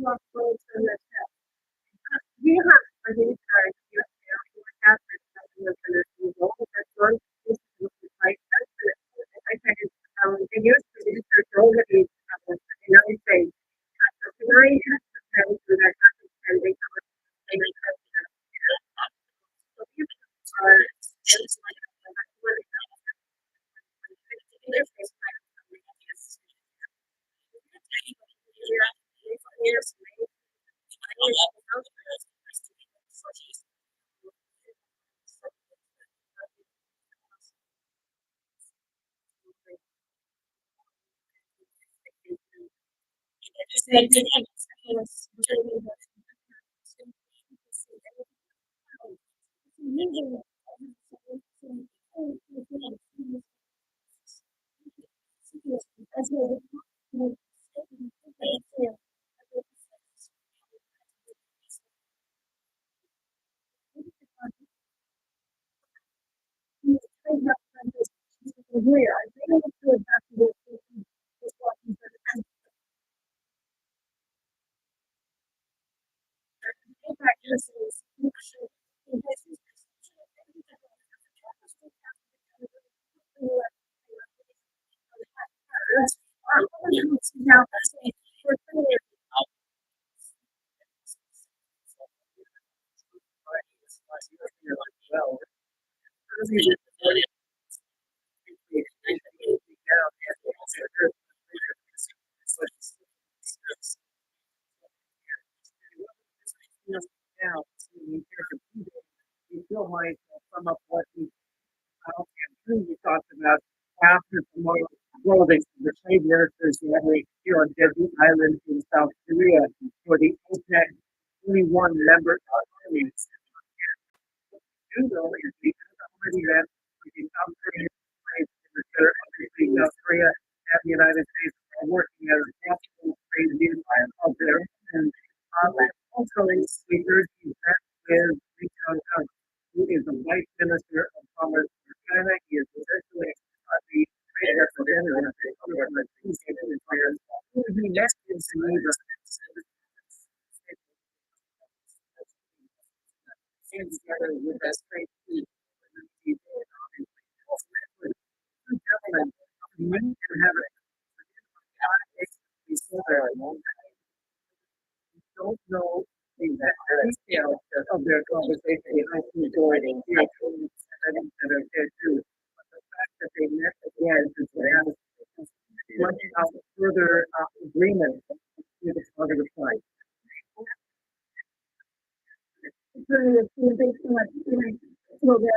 sidewalk roads in the town. We have, I think, you know, after something that's in this result, that's one piece of the site, that's it. I think it's, they used to research all of these, United States. So tonight, through that, and they come up with so people are, it's like, You still might sum up what we talked about after tomorrow. Well, the trade workers gathering here on Jeju Island in South Korea for the OPEC 21 member armies. Do though is because already that the South Korean obviously South Korea and the United States are working as a possible trade deal out there. And also we heard you met with Lee Chang-un, who is the Vice Minister of Commerce for China. He is essentially the trade representative of the government. He met in Geneva. Together with that trade deal. Don't know the details of their conversation. I think joining here that are there too. But the fact that they met again to have much further agreement with the other side. So there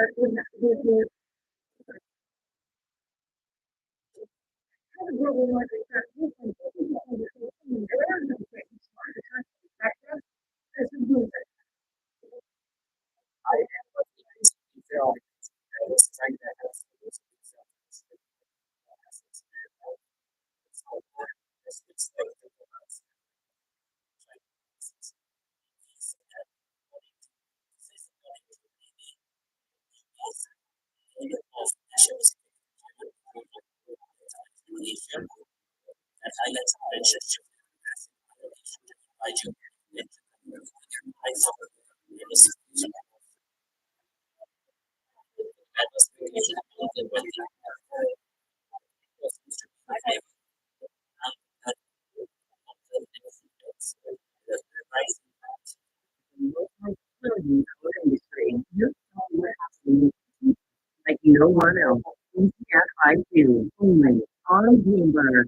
like no one else. Yes, I do. Only on Bloomberg.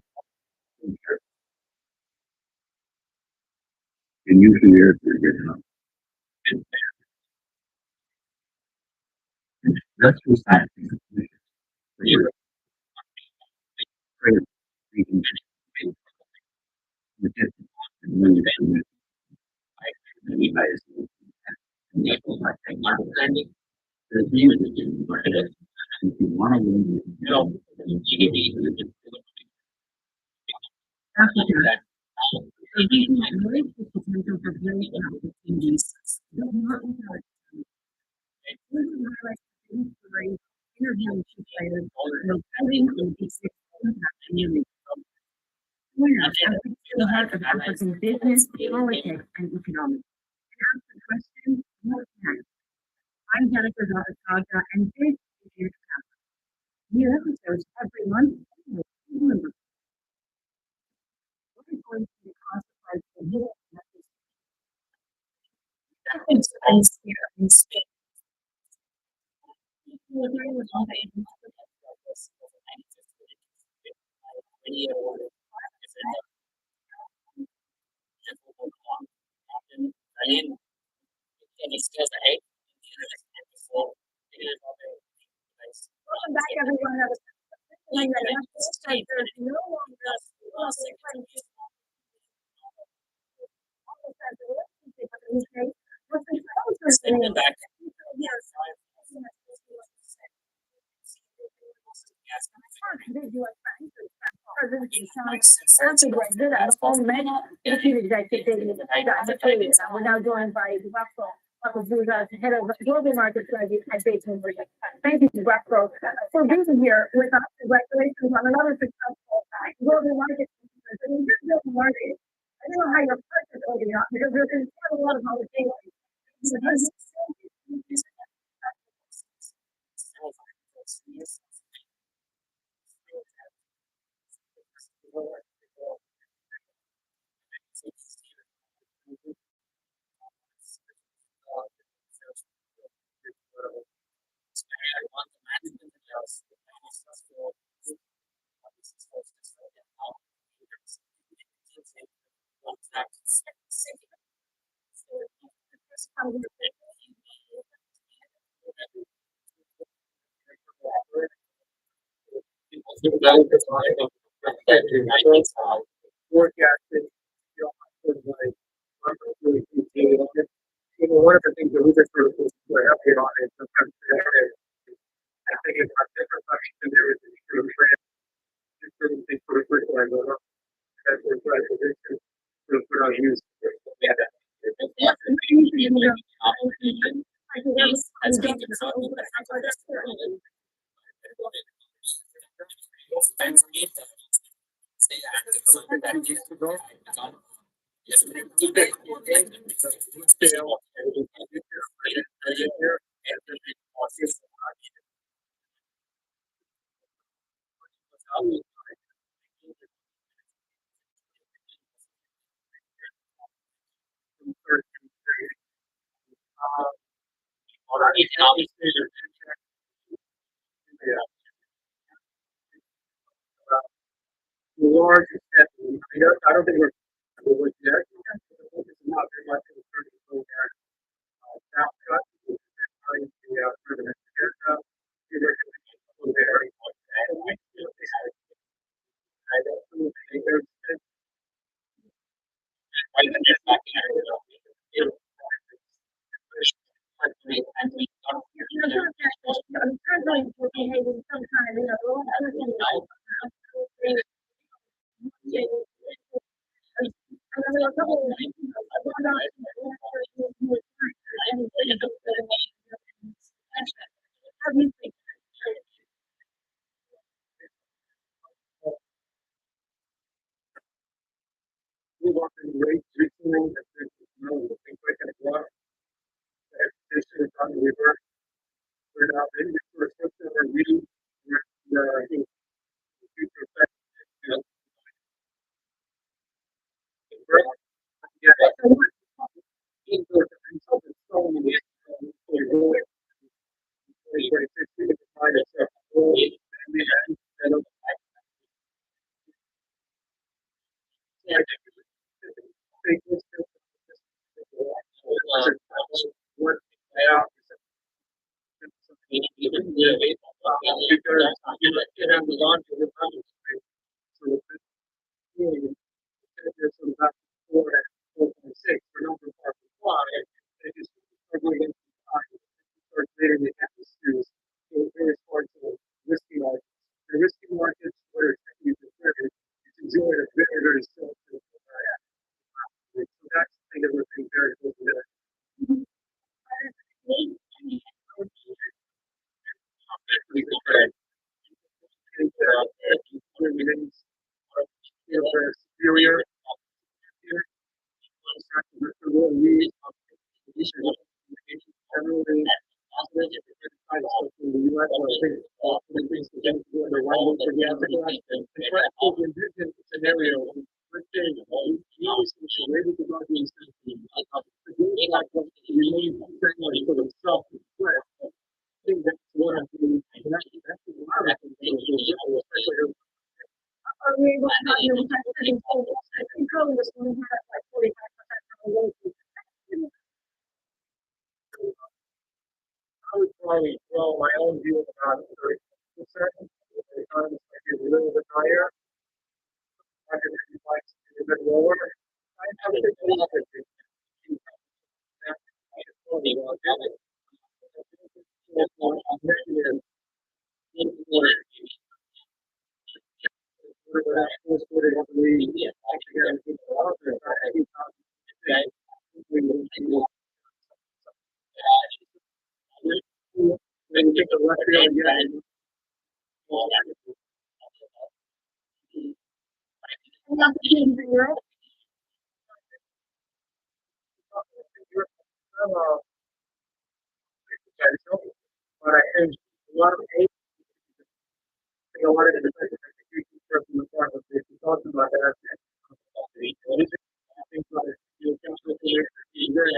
And usually they're good enough. That's what's happening. Where at the heart of African business, politics, and economics. To ask the question, what next? I'm Jennifer Zavasaga, and this is your Africa. New episodes every month. Remember, what is going to be classified for you? It's here in Spain. We're doing with all the Welcome back, everyone. I was saying that last time, there's no longer We're now joined by Russell. Who's head of global market strategy at Bateman Bridges. Thank you, Russell, for being here with us. Congratulations on another successful global market. I don't know how your purchase will be on because there's been quite a lot of volatility. Forecasted. One of the things that we just sort of update on is sometimes I think it's not different, but there is a sort of trend. Just sort of things sort of like that's what I sort of put on use. The large extent, I don't think we're yet. It's not very much in terms of program. South cut, for the next year. I don't think there's we walk in rates recently that there's no things like that. This is on the river. We're now in the first system and we the future effect. research. Generally, in the US, I think, the things that don't do the right way for the African, and try to envision a scenario. Let's say, you ready to go to these things. The game is not going to remain friendly for themselves. I think that's one of the, that's a lot of things. Are we able to not use that setting? I think probably this one has like 45% of the I would probably throw my own view about 30%. The economist might be a little bit higher. Market might be a bit lower. I think it's a lot of things. Then you take the left field again. But I think a lot of a lot of the execution from the part of this we talked about that. I think like you can very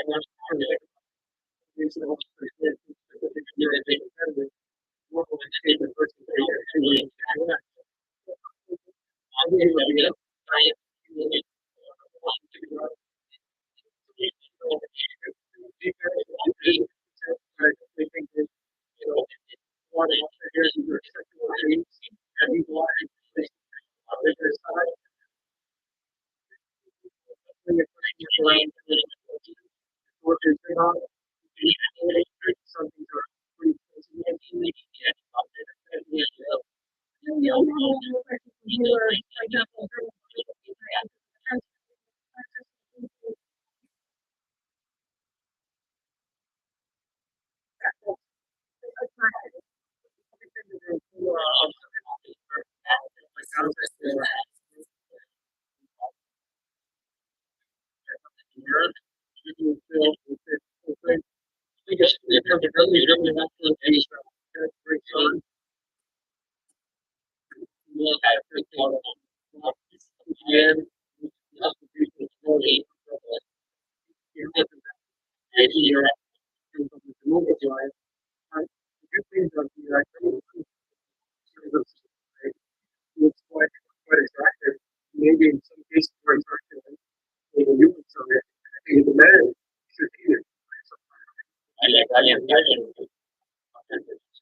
It's quite attractive. Maybe in some cases more attractive than human survey. I think the man should be it.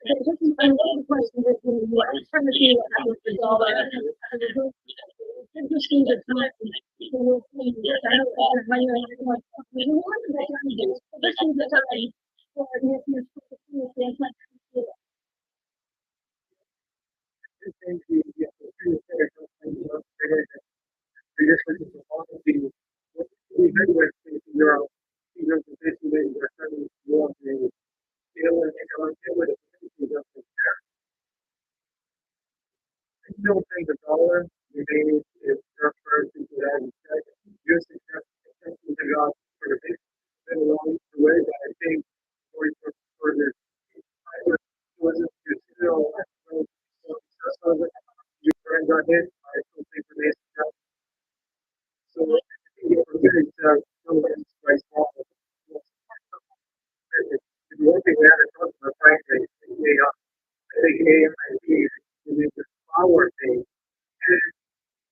This is another question that I'm trying to see what happens with all that. Interesting that not people will see this. I know that when you're like, you want to make this. This is the time for this is Still think the dollar remains is referred to that just accepting the God for the big been along the way, but I think for this wasn't still you got hit. I still think for this so I think it was good some of this price fall. If you want to have a customer price rate, I think AIP is the power thing. And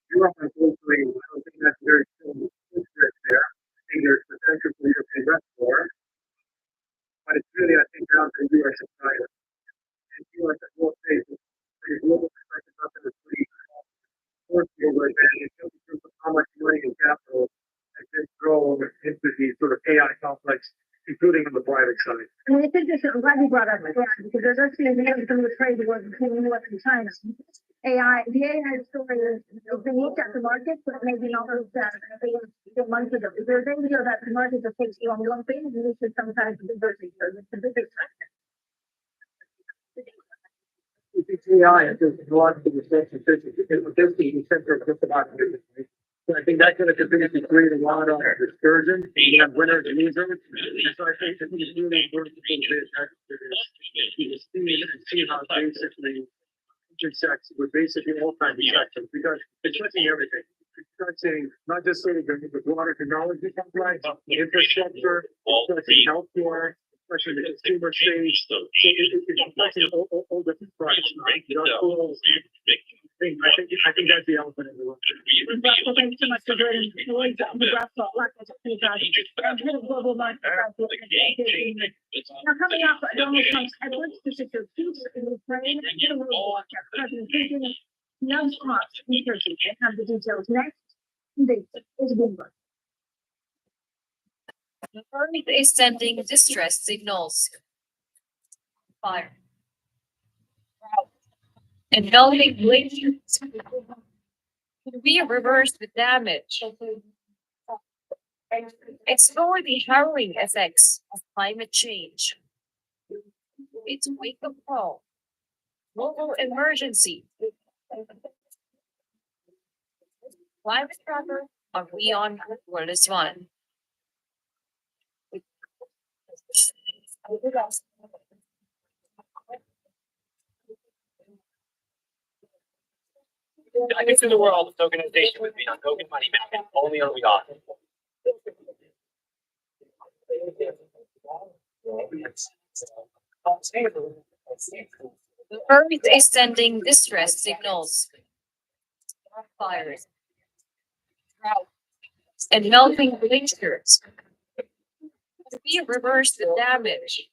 you're up on full three. I don't think that's very still interest there. I think there's potential for you to invest more. But it's really, I think, down to the US supplier. And US at both stages, from a global perspective, up in the three. Fourth global advantage, in terms of how much money and capital has been thrown into the sort of AI complex, including on the private side. I mean, it's interesting. I'm glad you brought up AI because there's actually a very some of the trade wars between the US and China. The AI story is being looked at the market, but maybe not looked at a month ago. There's a video that the market just takes you on one thing, and this is sometimes the diversity. So it's a big factor. It's AI, and there's a lot of research, it's just the center of just about everything. So I think that's gonna continue to create a lot of dispersion. You have winners and losers. And so I think it's really important to see how basically intersects with basically all kinds of sections, because it's touching everything. It's touching not just sort of the broader technology complex, infrastructure, it's touching healthcare, especially the consumer space. So it's touching all different fronts, right? You know, schools. I think that's the elephant in the room. Well, thanks so much for joining. Lloyd, Russell, global market. Now, coming up, Donald Trump's Edwards to secure peace in Ukraine, President Putin, announced crops in Turkey. And have the details next. This is Bloomberg. The Army is sending distress signals. Fire. Enveloping glaciers. We reverse the damage. Explore the harrowing effects of climate change. It's a wake-up call. Global emergency. Climate tracker on WION World is One. I guess in the world, tokenization would be on token money making only on WION. The Earth is sending distress signals. Fires. Drought. And melting glaciers. We reverse the damage.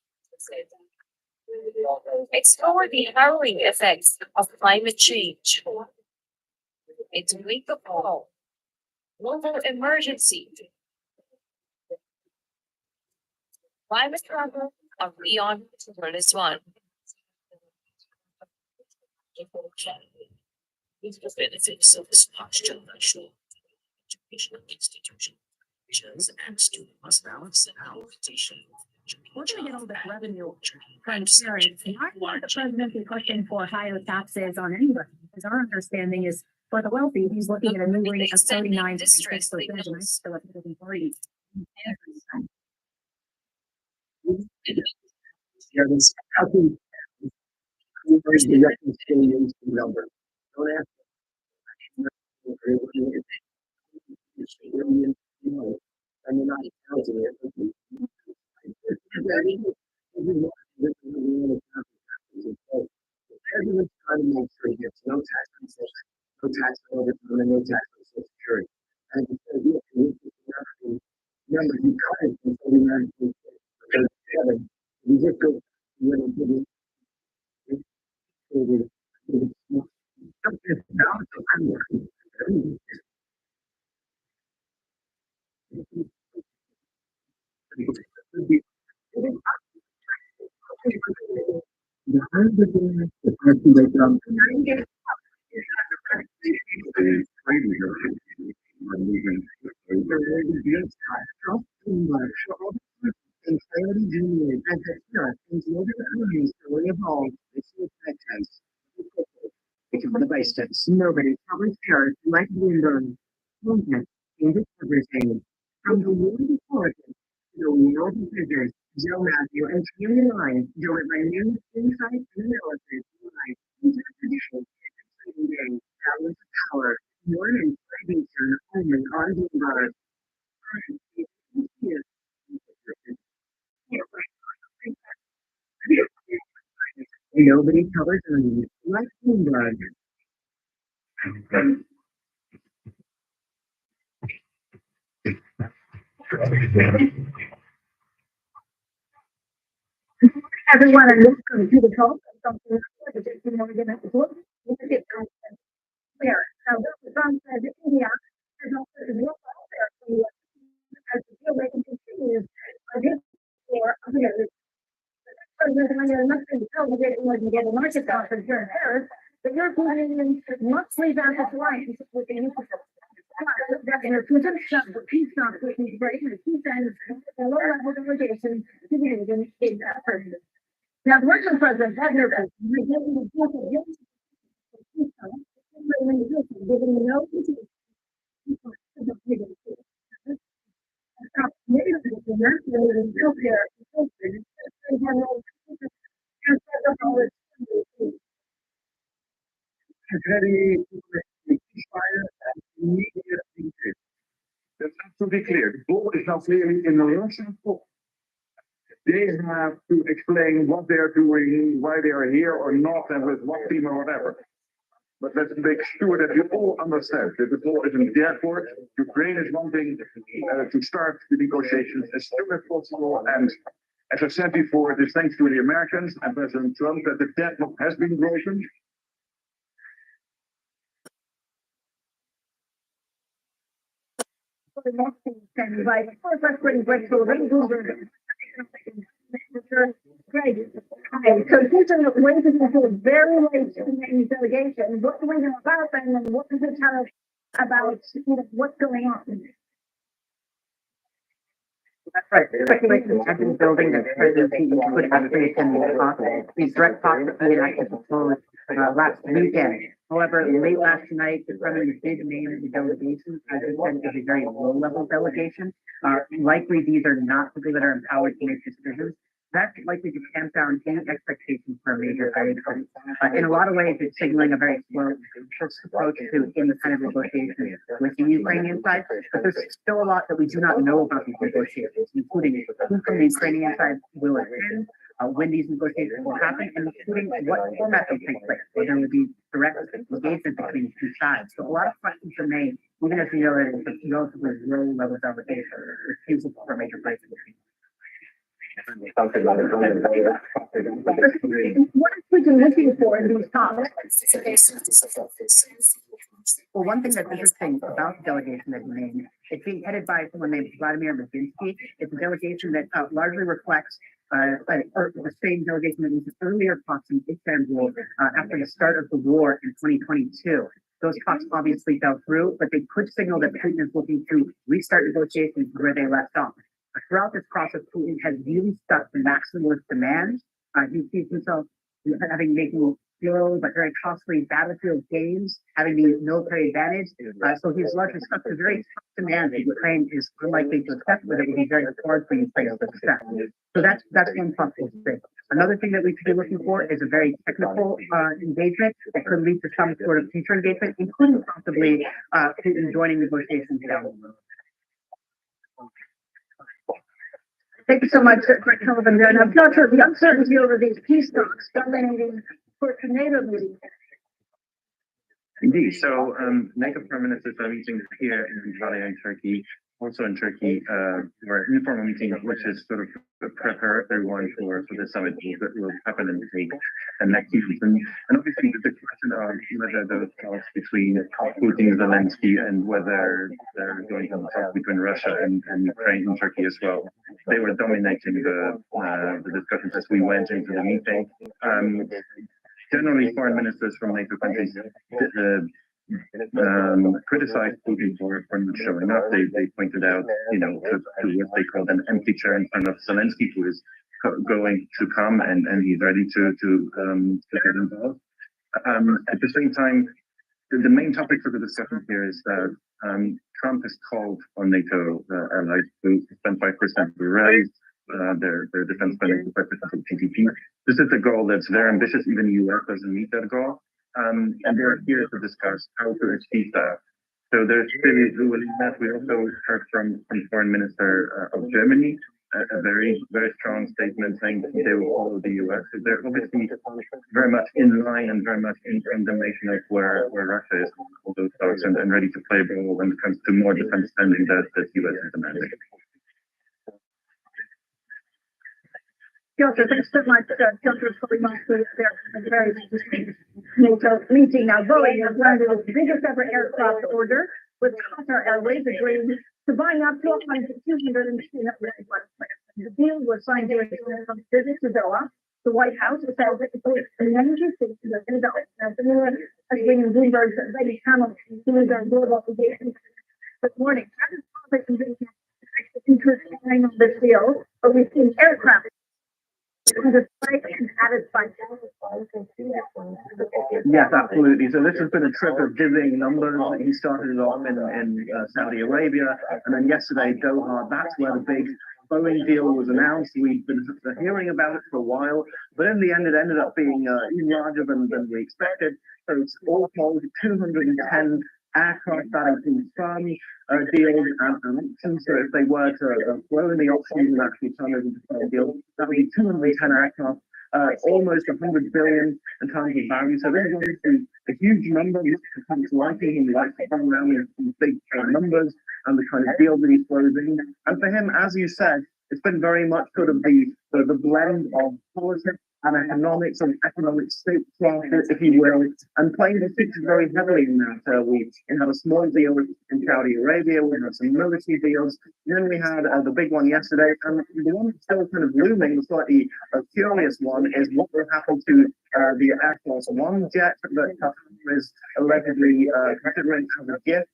Explore the harrowing effects of climate change. It's a wake-up call. Global emergency. Climate tracker on WION World is One. The benefits of this post-generational educational institution. And student must balance the allocation. We're gonna get all this revenue transparent. And I want the president to be pushing for higher taxes on anybody, because our understanding is for the wealthy, he's looking at a new rate of 39.6%. And I still have to be worried. Yeah, this, how can, where's the reconciliation number? Don't ask. And they're not counting it. The president's trying to make sure he gets no tax on social, no tax on overtime, and no tax on social security. And because you remember, you cut it from 49 to 37. You just go, you know, give Nobody public care like Bloomberg movement in this everything from the world of politics to the world of business. Joe Matthew and Community Line, joined by new insights and analysis, live tradition, exciting day, balance of power, morning, tradition, only on Bloomberg. Nobody covers earnings like Bloomberg. Everyone, and welcome to the talk. Something that you know, we're gonna look at there. Now, the Trump says India has also been real out there as the deal making continues. This for others. President Emmanuel Macron told me that he wasn't getting a market conference here in Paris. The European Union must revamp its alliance with the infrastructure. Governor Putin shut the peace talks with his break and he sends a low-level delegation to the region in that person. Now, the Russian President Vladimir Putin revealed the deal for peace talks, giving no It's very ceasefire and immediate exit. That's absolutely clear. The ball is now clearly in the Russian court. They have to explain what they're doing, why they are here or not, and with what team or whatever. But let's make sure that you all understand that the ball is in their court. Ukraine is wanting to start the negotiations as soon as possible. And as I said before, it is thanks to the Americans and President Trump that the deadlock has been broken. Great. Okay, so these are the ways that people very late in the delegation. What do we know about them and what does it tell us about what's going on? That's right. Speculation has been building that President Putin could have faced in the talks. These direct talks that we actually proposed last weekend. However, late last night, the President did name the delegation as he said is a very low-level delegation. Likely, these are not people that are empowered to make decisions. That's likely to tamp down any expectations for a major trade. In a lot of ways, it's signaling a very slow approach to any kind of negotiations with the Ukrainian side. But there's still a lot that we do not know about these negotiations, including who from the Ukrainian side will attend, when these negotiations will happen, and including what format they'll take place, whether it will be direct engagement between the two sides. So a lot of questions remain, even as we know that it's a relatively low level of delegation or refusal for major places. What is Putin looking for in these talks? Well, one thing that's interesting about the delegation that he named, it's being headed by someone named Vladimir Medinsky. It's a delegation that largely reflects the same delegation that was earlier talks in Istanbul after the start of the war in 2022. Those talks obviously fell through, but they could signal that Putin is looking to restart negotiations where they left off. Throughout this process, Putin has really stuck to maximalist demands. He sees himself making slow but very costly battlefield gains, having the military advantage. So he's largely stuck to very tough demands that Ukraine is unlikely to accept, but it would be very hard for Ukraine to accept. So that's one possible thing. Another thing that we could be looking for is a very technical engagement that could lead to some sort of future engagement, including possibly Putin joining negotiations down the road. Thank you so much, Greg Sullivan. Now, Piotr, the uncertainty over these peace talks dominating for NATO meeting. Indeed. So NATO prime ministers are meeting here in Antalya in Turkey, also in Turkey, for an informal meeting, which is sort of a preparatory one for the summit that will happen in the next week. And obviously the question of whether those talks between Putin and Zelensky and whether they're going to talk between Russia and Ukraine and Turkey as well. They were dominating the discussions as we went into the meeting. Generally, foreign ministers from NATO countries criticized Putin for not showing up. They pointed out, to what they called an empty chair in front of Zelensky, who is going to come and he's ready to get involved. At the same time, the main topic for the discussion here is that Trump has called on NATO allies to spend 5% of the raise their defense spending to 5% of GDP. This is a goal that's very ambitious. Even the US doesn't meet that goal. And they're here to discuss how to achieve that. So there's really that. We also heard from Foreign Minister of Germany a very, very strong statement saying that they will follow the US. So they're obviously very much in line and very much in condemnation of where Russia is on all those talks and ready to play a role when it comes to more defense spending that the US is demanding. Piotr, thanks so much, Piotr Polimansky, there a very interesting NATO meeting. Now, Boeing has landed its biggest ever aircraft order, with Qatar Airways agreeing to buy up to 200 planes. The deal was signed during Trump's visit to Doha. The White House says that it's an energy station that's in Doha. Now, as bringing Bloomberg's Betty Hamilton doing their global engagement this morning. How does politics and business interest on this deal? But we've seen aircraft Despite and satisfied. Yes, absolutely. So this has been a trip of dizzying numbers. He started it off in Saudi Arabia, and then yesterday Doha. That's where the big Boeing deal was announced. We've been hearing about it for a while, but in the end, it ended up being even larger than we expected. So it's all told 210 aircraft that includes firm deals and options. So if they were to throw in the options and actually turn it into firm deals, that would be 210 aircraft. Almost 100 billion in terms of value. So this is obviously a huge number. He's liking, he likes to come around with some big numbers and the kind of deal that he's closing. And for him, as you said, it's been very much sort of the blend of politics and economics and economic statecraft, if you will, and playing the features very heavily in that. We had a small deal in Saudi Arabia, we had some military deals, and then we had the big one yesterday, and the one that's still kind of looming, the slightly curious one, is what will happen to the Air Force One jet that Qatar is allegedly considering as a gift.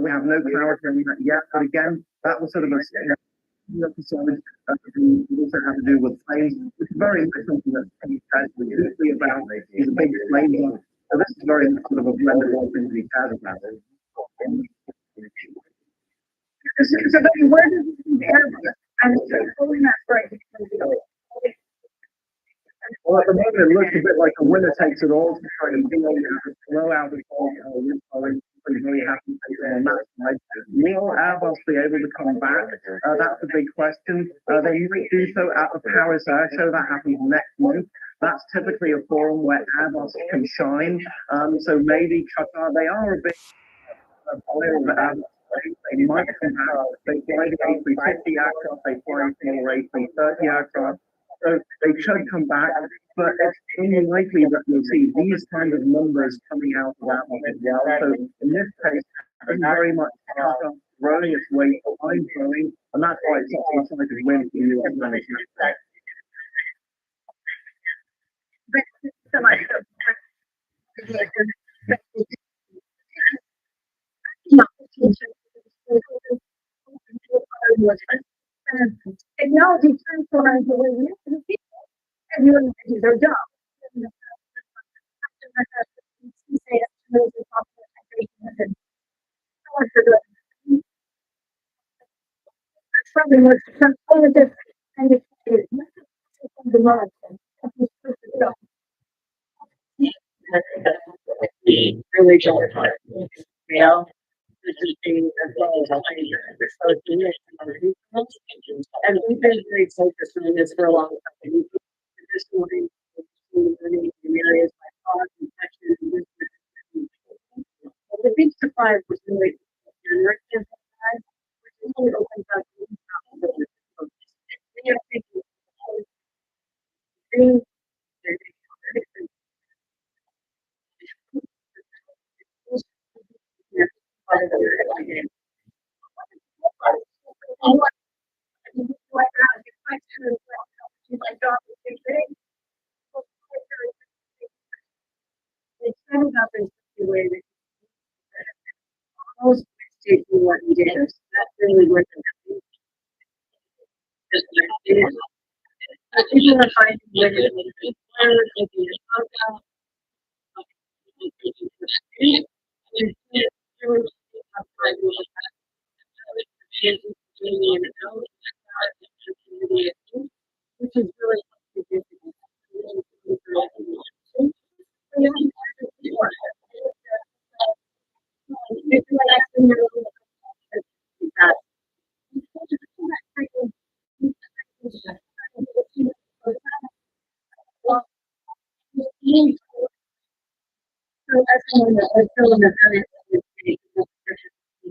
We have no clarity on that yet, but again, that was sort of a episode we also have to do with planes, which is very much something that he's usually about. He's a big plane guy. So this is very much sort of a blend of all things he cares about. So then where does it compare? And so pulling that break. Well, at the moment, it looks a bit like a winner takes it all to try to blow out the ball. Pretty very happy on that side. Will Airbus be able to come back? That's the big question. They might do so at the Paris Air Show. That happens next month. That's typically a forum where Airbus can shine. So maybe Qatar, they are a bit buyer of Airbus. They might come back. They fly the A350 aircraft. They fly smaller A330 aircraft. So they should come back, but it's unlikely that we'll see these kind of numbers coming out of that one as well. So in this case, it's very much growing its way behind growing, and that's why it's such an exciting win for the US management. Technology transforms the way we live to people. Everyone do their job. Something was transformative and it's the knowledge. Really good. You know, this is being as well as and we've been very focused on this for a long time. This morning, in areas like cause infection, the big surprise was really which really opens up it's set it up in such a way that almost taking what he did. That's really what the people are finding which is really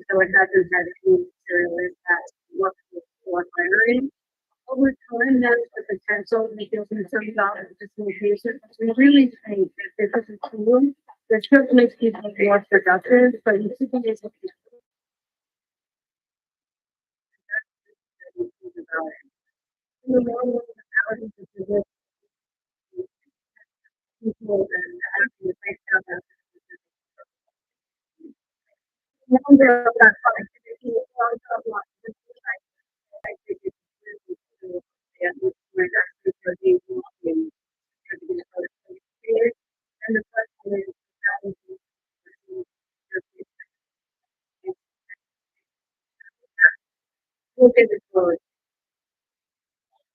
so it has that material impact what firing. Over time, there's the potential to make it concerned about dislocation. We really think that this is a tool that should make people more productive, but you should be able to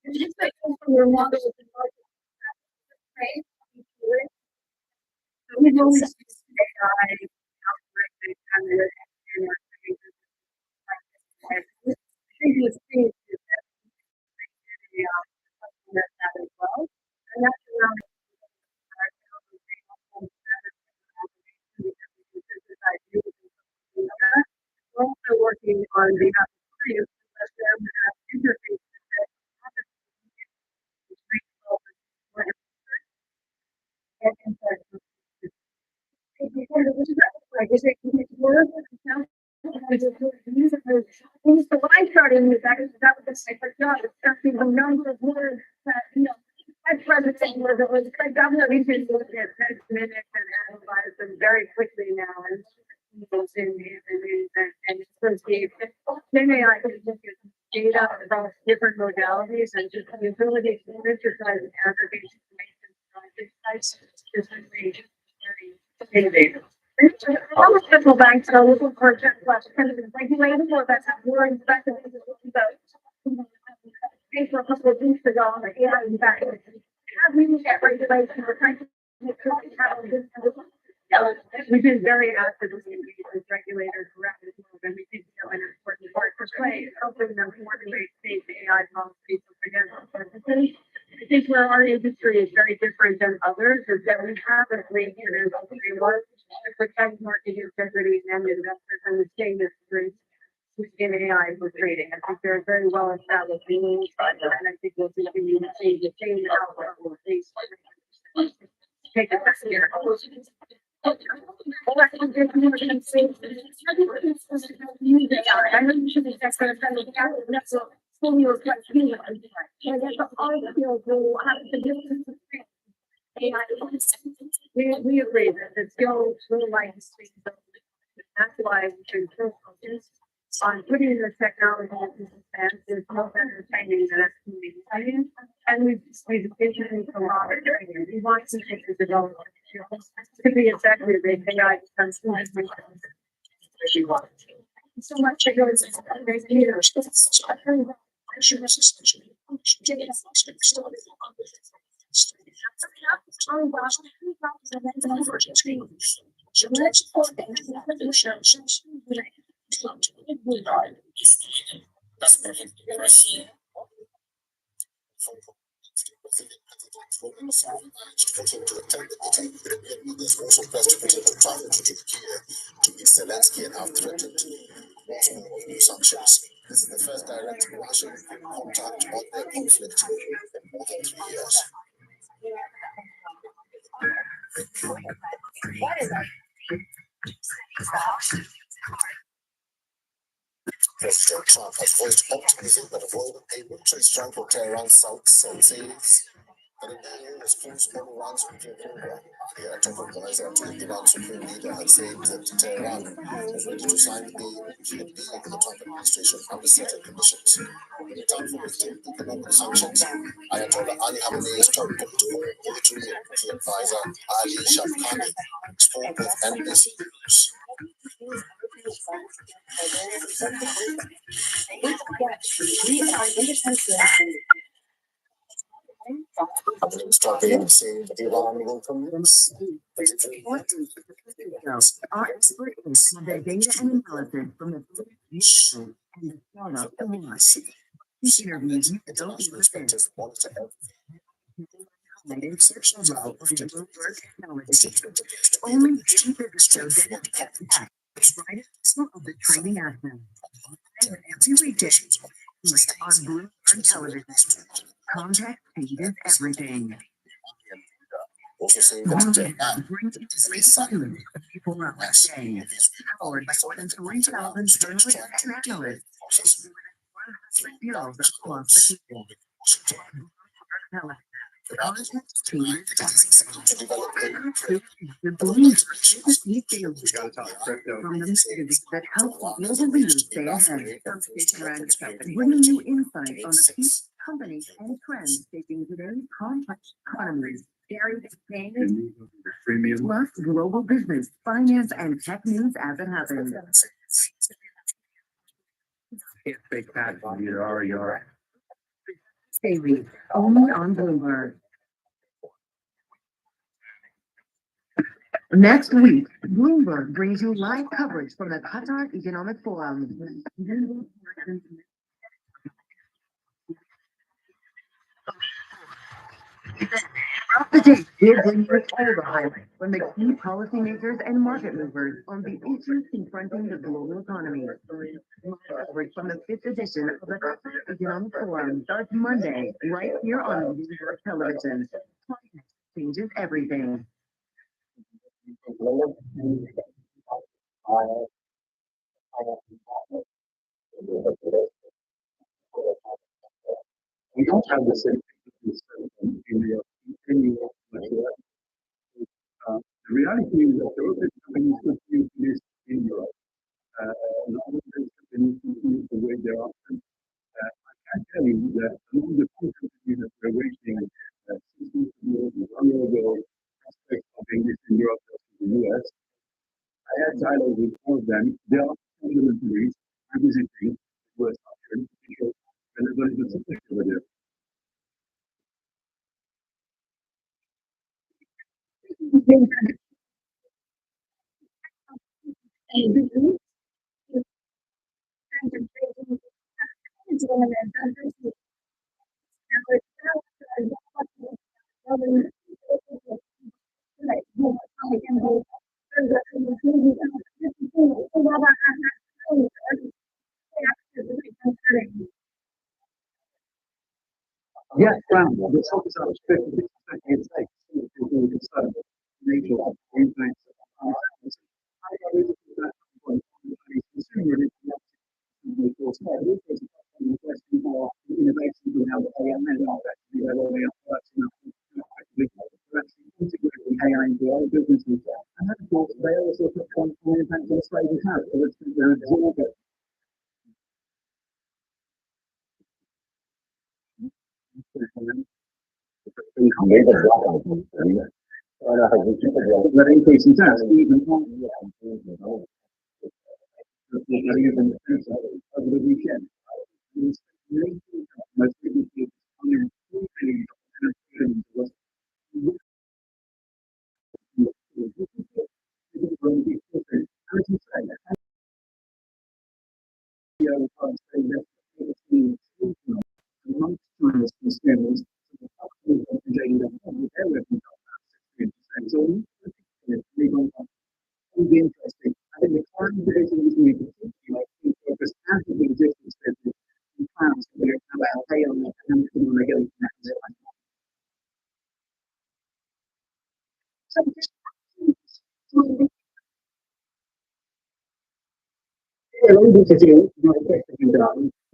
It's just like your model of the market, right? So we've always used AI, algorithmic kind of, and I think it's things that that as well. And that's around we're also working on the clients to let them have interfaces that so when I started with that was my first job, it's starting the number of words that, my president was, it was like government can look at 10 minutes and analyze them very quickly now and associate. Then AI can look at data across different modalities and just the ability to synthesize and aggregate information is really innovative. All the central banks are looking for a kind of regulated or that's more effective. For a couple of weeks ago on the AI impact. As we look at regulation, we're trying to make sure we have this. We've been very actively engaged with regulators around this move, and we think an important part to play is helping them formulate safe AI policies for financial services. I think where our industry is very different than others is that we have a great framework to protect market integrity and investors and the same as in AI for trading. I think they're very well established rules, and I think we'll continue to see the same outcome will face. Take it back here. I know you should be expert at that's what school you were quite keen on. And that's all the fields will have the difference. We agree that the skills will like to speak. That's why we should focus on putting the technology into hands. There's no better training than us community. And we've introduced a lot of training. We want to take the development to be effective. AI becomes so much to go That's perfect. Zelensky and have threatened new sanctions. This is the first direct Russian contact on the conflict in more than 3 years. President Trump has voiced optimism that a world able to strangle Tehran's South Seas. But the EU responds to Iran's nuclear program. The top advisor to Iran's supreme leader had said that Tehran was ready to sign the deal with the Trump administration under certain conditions. In return for lifting economic sanctions, Ayatollah Ali Khamenei's top political, military and military advisor Ali Shamkhani spoke with NBC News. Talking, saying that Iran will commence. Our experts have their data and analysis from the nation and the startup community. These interviews don't be Perspectives want to help. only two businesses that right some of the trading action. Every weekday on Bloomberg Television. Contact feed is everything. Also saying that Tehran Brings it to people around the day. Powered by more than 3,000 journalists and analysts. 100 bureaus across the country. to develop The beliefs from the cities that help global leaders stay ahead. Bringing you insight on the key companies and trends shaping today's complex economies. Gary Payne, plus global business, finance, and tech news as it happens. It's big fat, you are. Daily, only on Bloomberg. Next week, Bloomberg brings you live coverage from the Qatar Economic Forum. Throughout the day, we'll bring you all the highlights from the key policymakers and market movers on the issues confronting the global economy. Coverage from the 5th edition of the Qatar Economic Forum starts Monday, right here on Bloomberg Television. Changes everything. We don't have the same in the reality is that the European companies continue to list in Europe. And all of those companies continue to wait their options. I can tell you that among the few companies that we're waiting, since one year ago, prospects of being listed in Europe versus the US, I had dialogue with all of them. They are fundamentally visiting the US option because the level is not over there. Yes, Brown, the focus on nature of impacts. AI into all businesses, and of course they also put on impact on trading house, so it's they're absorbing. That increase in tax even over the weekend. Most businesses be interesting. I think the current debate in this meeting, focus out of the existing business and plans to do about pay on that and how they go into that.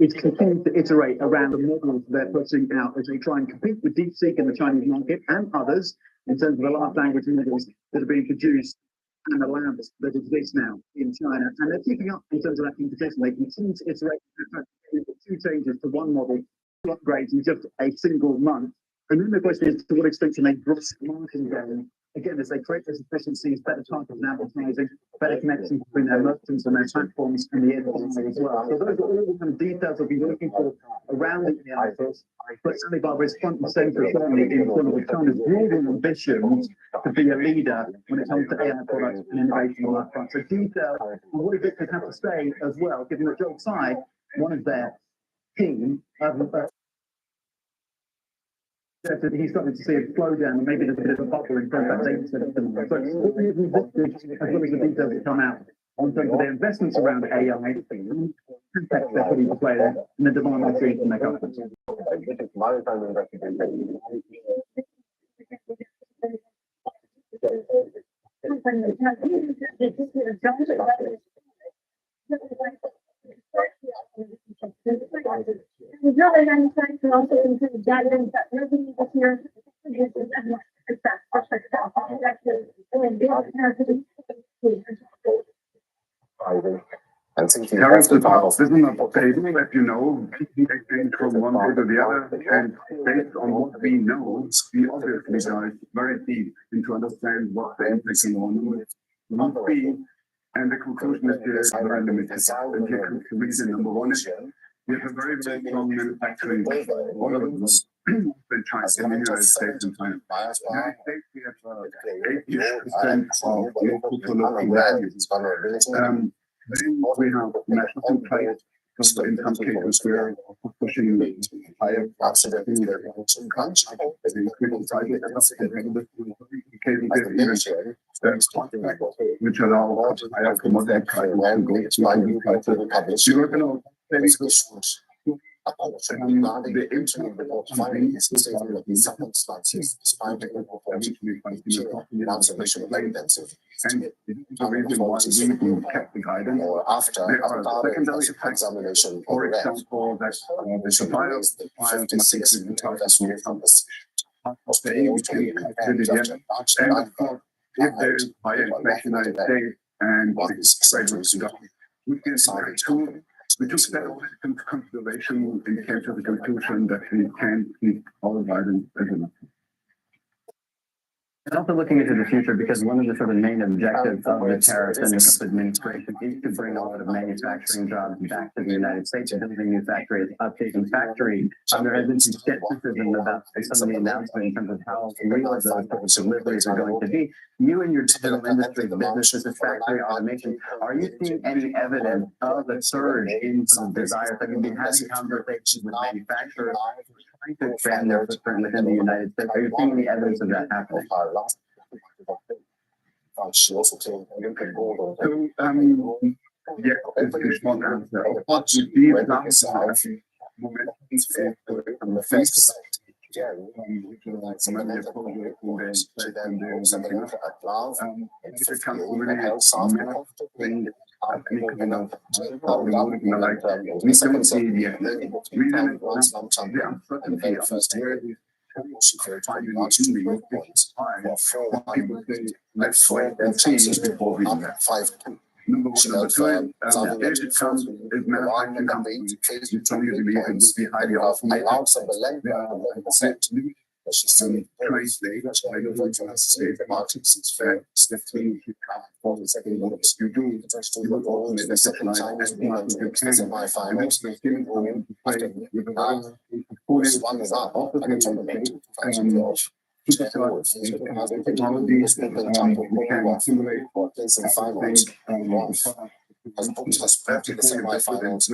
It's continuing to iterate around the models they're putting out as they try and compete with DeepSeek in the Chinese market and others in terms of the large language models that are being produced and the labs that exist now in China. And they're keeping up in terms of that competition. They continue to iterate two changes to one model, two upgrades in just a single month. And then the question is, to what extent can they gross margin gain? Again, as they create those efficiencies, better targeted advertising, better connection between their merchants and their platforms and the end user as well. So those are all the kind of details we'll be looking for around the analysis. But Alibaba is front and center, certainly in front of China's broader ambitions to be a leader when it comes to AI products and innovation on that front. So detail on what it could have to say as well, given that Joe Tsai, one of their team, he's starting to see a slowdown and maybe there's a bit of a bubble in front of that data center. So as well as the details that come out on terms of their investments around AI, and they're putting into play there, and the demand they're seeing from their customers. Tariffs are business not stable, as you know, they change from one day to the other, and based on what we know, we obviously dive very deep into understand what the impact on will be, and the conclusion is very limited. And here comes the reason. Number one is We have a very, very strong manufacturing, all of it was in China, in the United States and China. United States, we have 80% of local to local values. Then we have national supply. So in some cases, we're pushing higher which allow higher commodity prices to go to prices. You're going to the internet of findings is the circumstances despite the and the reason why we kept the guidance or after secondary examination, for example, that the supplier must take investment from the and if there is higher inflation in the United States and we can we took that all into consideration and came to the conclusion that we can keep our guidance as enough. And also looking into the future, because one of the sort of main objectives of the tariffs and the Trump administration is to bring a lot of manufacturing jobs back to the United States, building new factories, updating factories. There has been some skepticism about some of the announcements in terms of how real those deliveries are going to be. You and your digital industry businesses and factory automation, are you seeing any evidence of a surge in some desires? Have you been having conversations with manufacturers trying to expand their footprint within the United States? Are you seeing any evidence of that happening? So, yeah, it's a short answer. But we see examples of momentum from the first Number two, if it comes, if manufacturing companies, you strongly believe it will be highly automated. Price labels, I don't want to say the markets, it's fair, step three, for the second one, you do, you will open it as a line, as much as you can. And that's the thing, with the one is up, technologies, we can simulate things, has booked us back to the semi-finals.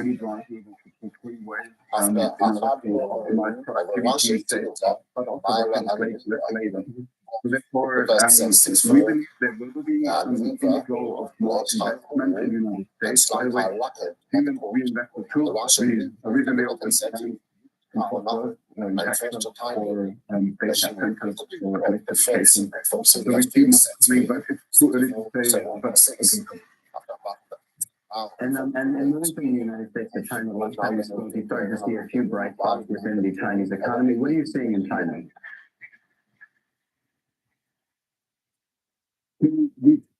Therefore, we believe there will be an inflow of more investment in the United States. By the way, even we invested too, we originally opened for data centers for electrification. So we see something, but it's too early to say. And moving from the United States to China, last time we spoke, you started to see a few bright spots within the Chinese economy. What are you seeing in China?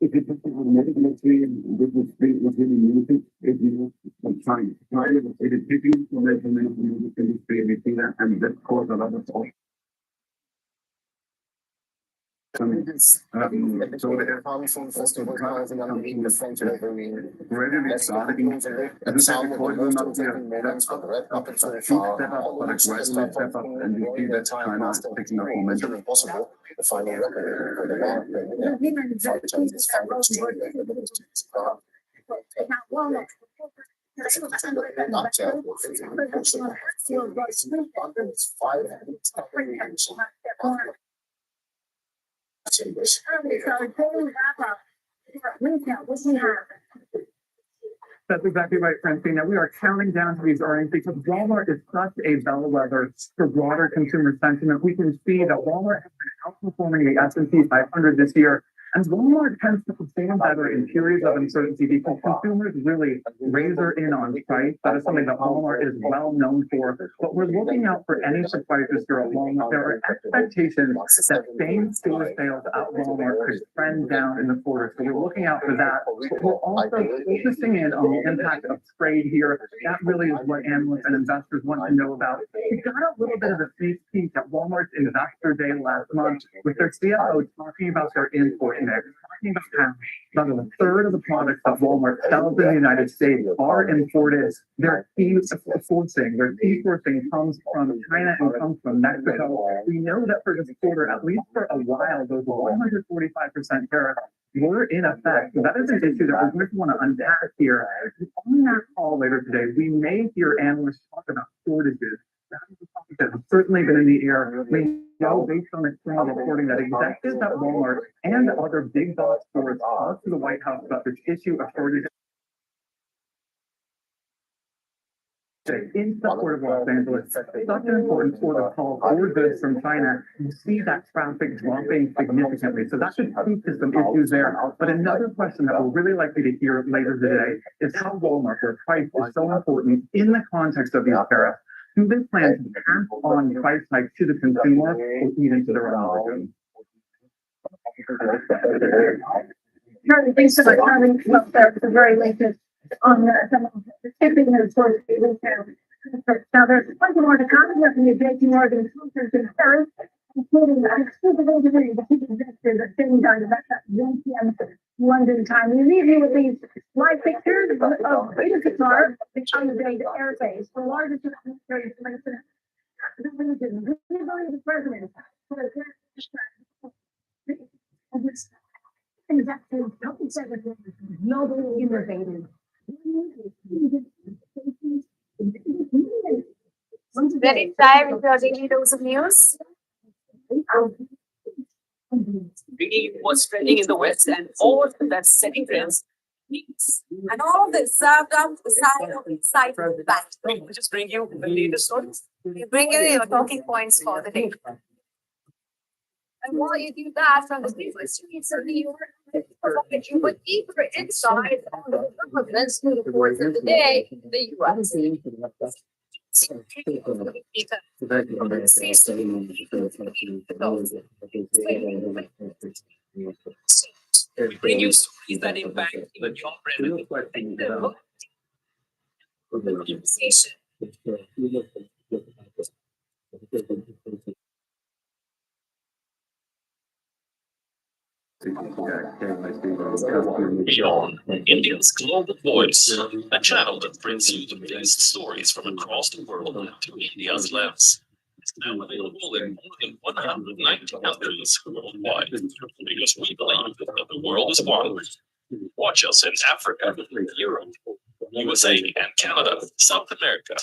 If it's a medical industry, this was really music, if you know, China. It is picking from the music industry, we see that, and that caused a lot of so the Farming Festival in the French readily starting as a step up, but a gradual step up, and you see that China is picking up momentum. Possible. The final record for the That's exactly right, Francine. Now we are counting down to these earnings because Walmart is such a bellwether for broader consumer sentiment. We can see that Walmart has been outperforming the S&P 500 this year. And Walmart tends to perform better in periods of uncertainty because consumers really razor in on price. That is something that Walmart is well known for. But we're looking out for any surprises here at Walmart. There are expectations that same-store sales at Walmart could trend down in the quarter. So we're looking out for that. But we're also focusing in on the impact of trade here. That really is what analysts and investors want to know about. We got a little bit of a sneak peek at Walmart's Investor Day last month with their CFO talking about their import mix, talking about how about a third of the products that Walmart sells in the United States are imported. Their key sourcing comes from China and comes from Mexico. We know that for this quarter, at least for a while, those 145% tariffs were in effect. So that is an issue that we're going to want to unpack here. On that call later today, we may hear analysts talk about shortages. That is a topic that has certainly been in the air. We know based on external reporting that executives at Walmart and other big box stores talk to the White House about this issue of shortages. In support of Los Angeles, such an important port of call for goods from China, you see that traffic dropping significantly. So that should speak to some issues there. But another question that we're really likely to hear later today is how Walmart, where price is so important in the context of these tariffs, do they plan to pass on price hikes to the consumer or even to their own margin? Charlie, thanks so much for having come up there. It's a very latest on the shipping and source retail. Now there's plenty more to come. We have the JP Morgan conference in Paris, including an exclusive interview with chief executive at sitting down at 1 p.m. London time. We leave you with these live pictures of Peter Qatar on the day to airspace, the largest military installation in the region. We believe the president globally innovative. Very excited with your daily dose of news. Bringing what's trending in the West and all that's setting trends. And all this served up side back. We just bring you the latest stories. You bring in your talking points for the day. And while you do that, from the business streets of New York, provide you with deeper insight on the developments through the course of the day in the U.S. We bring you stories that impact even your brand. Conversation. Beyond, India's Global Voice, a channel that brings you the biggest stories from across the world through India's lens. It's now available in more than 190 countries worldwide, because we believe that the world is one. Watch us in Africa, Europe, USA and Canada, South America,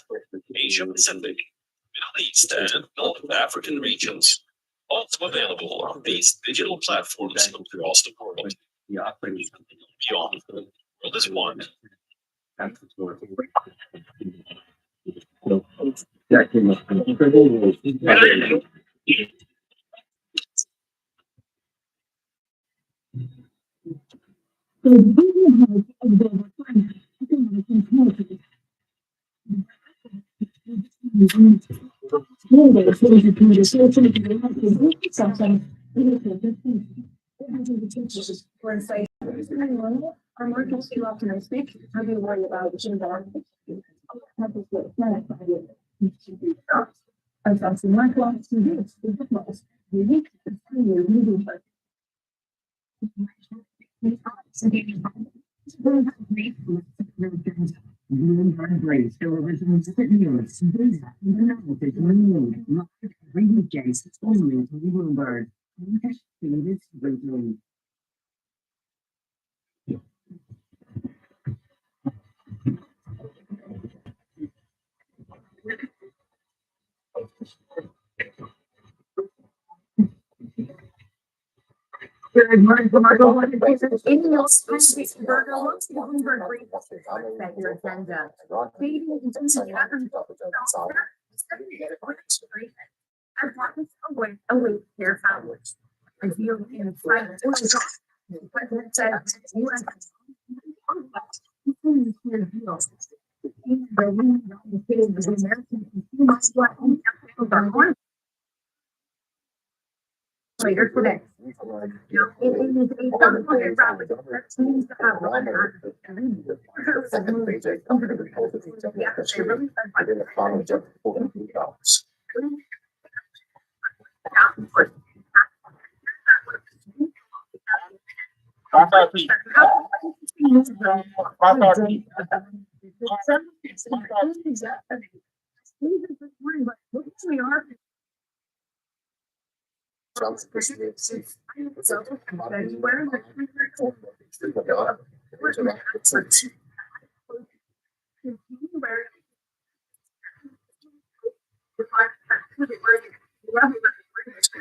Asia Pacific, Middle East and North African regions. Also available on these digital platforms across the world. Beyond, the world is one. Our markets feel optimistic. How do you worry about the environment? I've got some lifelong students with diplomas. We need to continue moving. Grace, there were original news. These are the mood, not every James, it's only to Bloomberg. Good morning, Marco. What is it? In your space, Burger, what's the Bloomberg brief? Set your agenda. Feeding into the other. I want away their families. I feel in a private. The president said, U.S. Later today. It is a documented rally that seems to have run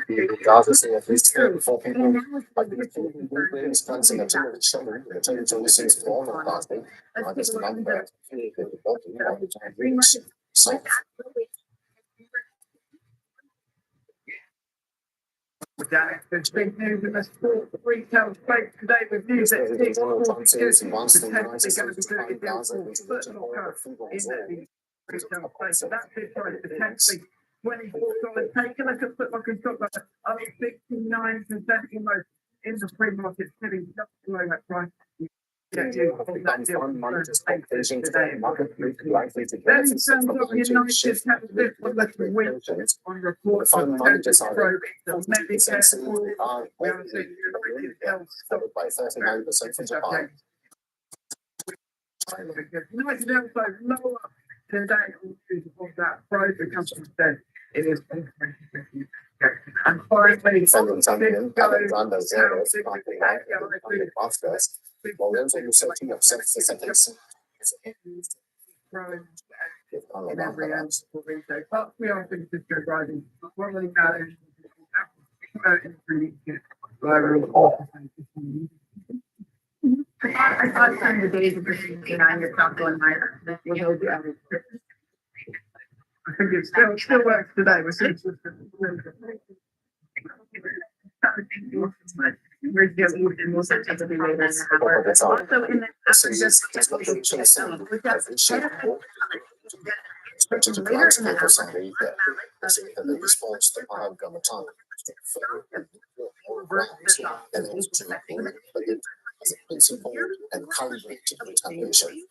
Regardless of at least 3 or 4 people, like this council and two of the children, the two of the six to all of last week, I just remember so There's big news in the sport retail space today with news that Dick's Sporting Goods is potentially going to be doing a deal for Foot Locker in the retail space. So that's it, right, potentially $24. Take a look at Foot Locker stock market, up 69% almost in the free market, sitting just below that price. Then in terms of United, have this one looking weak on reports of potential growth, the Medicare, we haven't seen United Health stock by 39% from Japan. United Health lower today of that broker company said it is. And finally, Lorenzo setting up self-defense. In every answer for retail, but we are thinking to go driving. One of the matters I thought some of the days of being on your top going higher. I think it still works today. We're seeing we're getting more sensitive later in the hour. Also in the the response to our government as a principle and calibrated retaliation.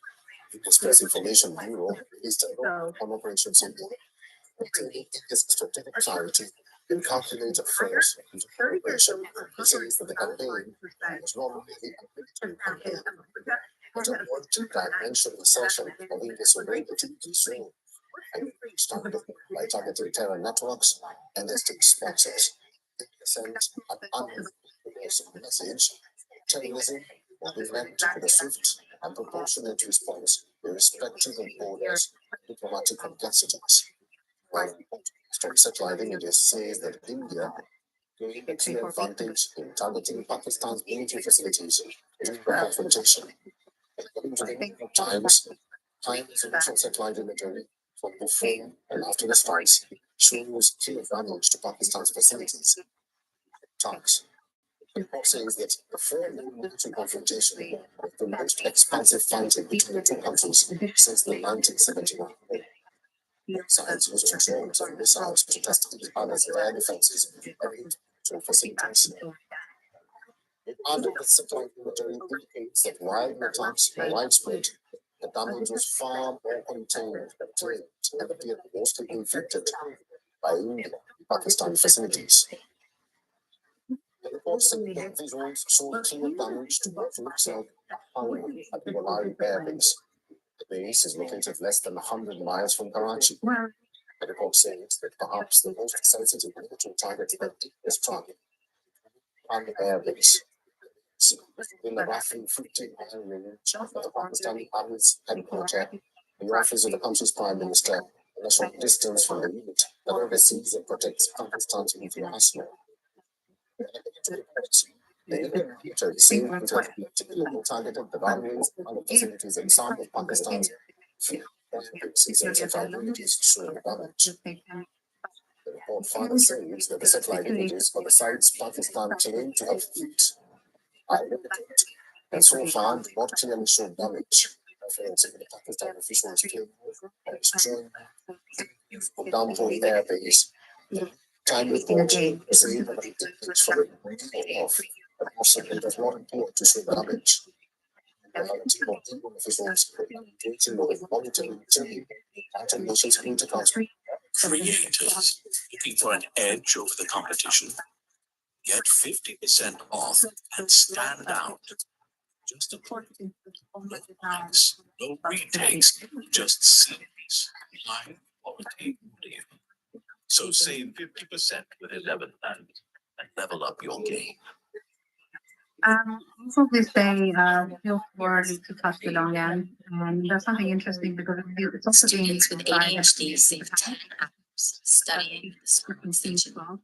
The Space Information Bureau is on operations in this strategic clarity and calculated affairs into preparation. He says that the campaign was normally a campaign, but a multi-dimensional session of invisibility control and started by targeting terror networks and ethnic sponsors. It sent an unambiguous message. Terrorism will be met with a swift and proportionate response, irrespective of borders, diplomatic complexities. While from satellite images says that India gained a clear advantage in targeting Pakistan's military facilities during the confrontation. According to the New York Times, high-resolution satellite imagery from before and after the strikes shows clear damage to Pakistan's facilities. Talks. The report says that the four-day military confrontation was the most expansive fighting between the two countries since the 1971. Sides used drones and missiles to test each other's air defenses and to facilities. Under the satellite imagery indicates that while the attacks were widespread, the damage was far more contained and appeared mostly inflicted by India and Pakistan facilities. The report said that visuals showed clear damage to both itself and at the Ballari Air Base. The base is located less than 100 miles from Karachi. The report says that perhaps the most sensitive military target is target on the Air Base. In the roughly 50-mile range of the Pakistani Army's headquarters, the office of the country's Prime Minister, and a short distance from the unit that oversees and protects Pakistan's nuclear arsenal. The military seemed to have particularly targeted the runways and the facilities in some of Pakistan's vulnerabilities showing damage. The report further says that the satellite images of the sites Pakistan claimed to have hit are limited, and so far do not clearly show damage. Referencing the Pakistan officials claim that destroying the Dampo Air Base. Time report saying that it takes from it off, but possibly does not appear to show damage. A team of legal officials engaging with monitoring team and nations intercounts. Creators looking for an edge over the competition. Get 50% off and stand out. Just a click. No links, no retakes, just selfies, live quality video. So save 50% with 11 and level up your game. Also this day, feel free to touch it on again. There's something interesting because it's also being Students with ADHD save time and hours studying this frequency well.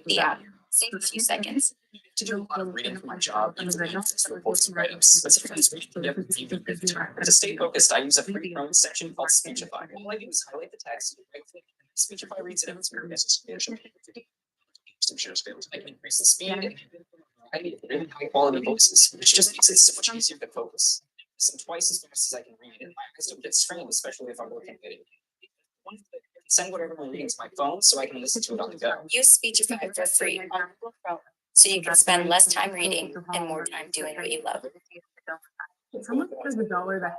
Yeah, save a few seconds. To do a lot of reading for my job, I use analysis reports and write-ups. But sometimes to stay focused, I use a free Chrome section called Speechify. All I do is highlight the text, right-click, Speechify reads it out as very necessary. Some shares failed. I can increase the speed. I need really high quality voices, which just makes it so much easier to focus. Listen twice as fast as I can read, and my eyes don't get strained, especially if I'm working at it. One click, I can send whatever I'm reading to my phone, so I can listen to it on the go. Use Speechify for free on Google Chrome, so you can spend less time reading and more time doing what you love. How much is the dollar that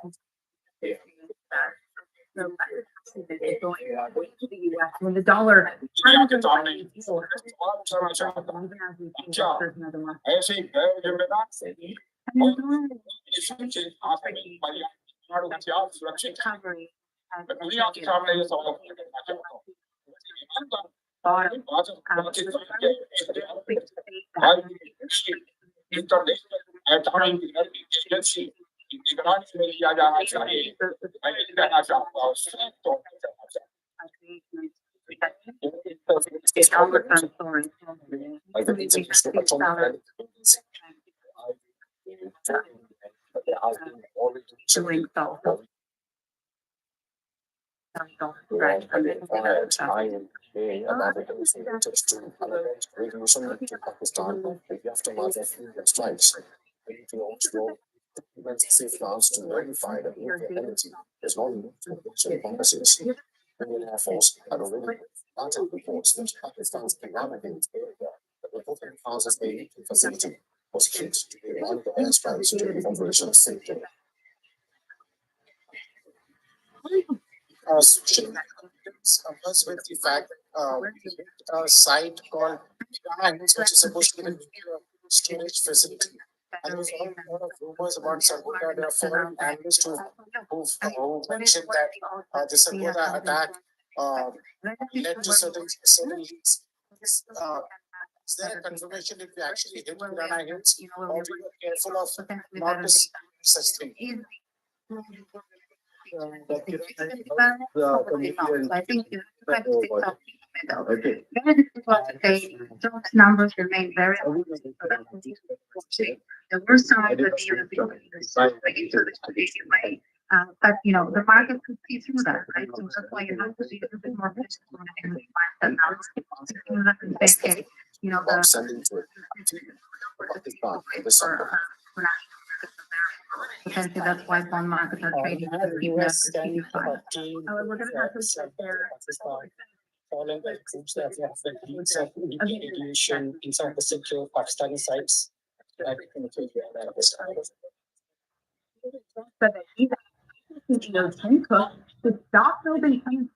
when the dollar. Safeguards to verify that nuclear energy is not used to production policies. Indian Air Force had already started reports that Pakistan's Iran-against area, the reporting houses a nuclear facility, was hit during one of the airstrikes during Operation Safety. Compares with the fact a site called which is supposed to be a storage facility. And there was a lot of rumors about Sargodha. There are foreign analysts who mentioned that the Sargodha attack led to certain leaks. Is there a confirmation if we actually hit Kirana Hills, or we were careful of not to see such thing? I think those numbers remain very low. The worst time that the but the market could see through that, right? So that's why you have to be a little bit more flexible in the mindset now. Potentially that's why bond markets are trading. We're gonna have to sit there. Following the troops that we have the leads of aviation inside the secure Pakistani sites. To stop building planes.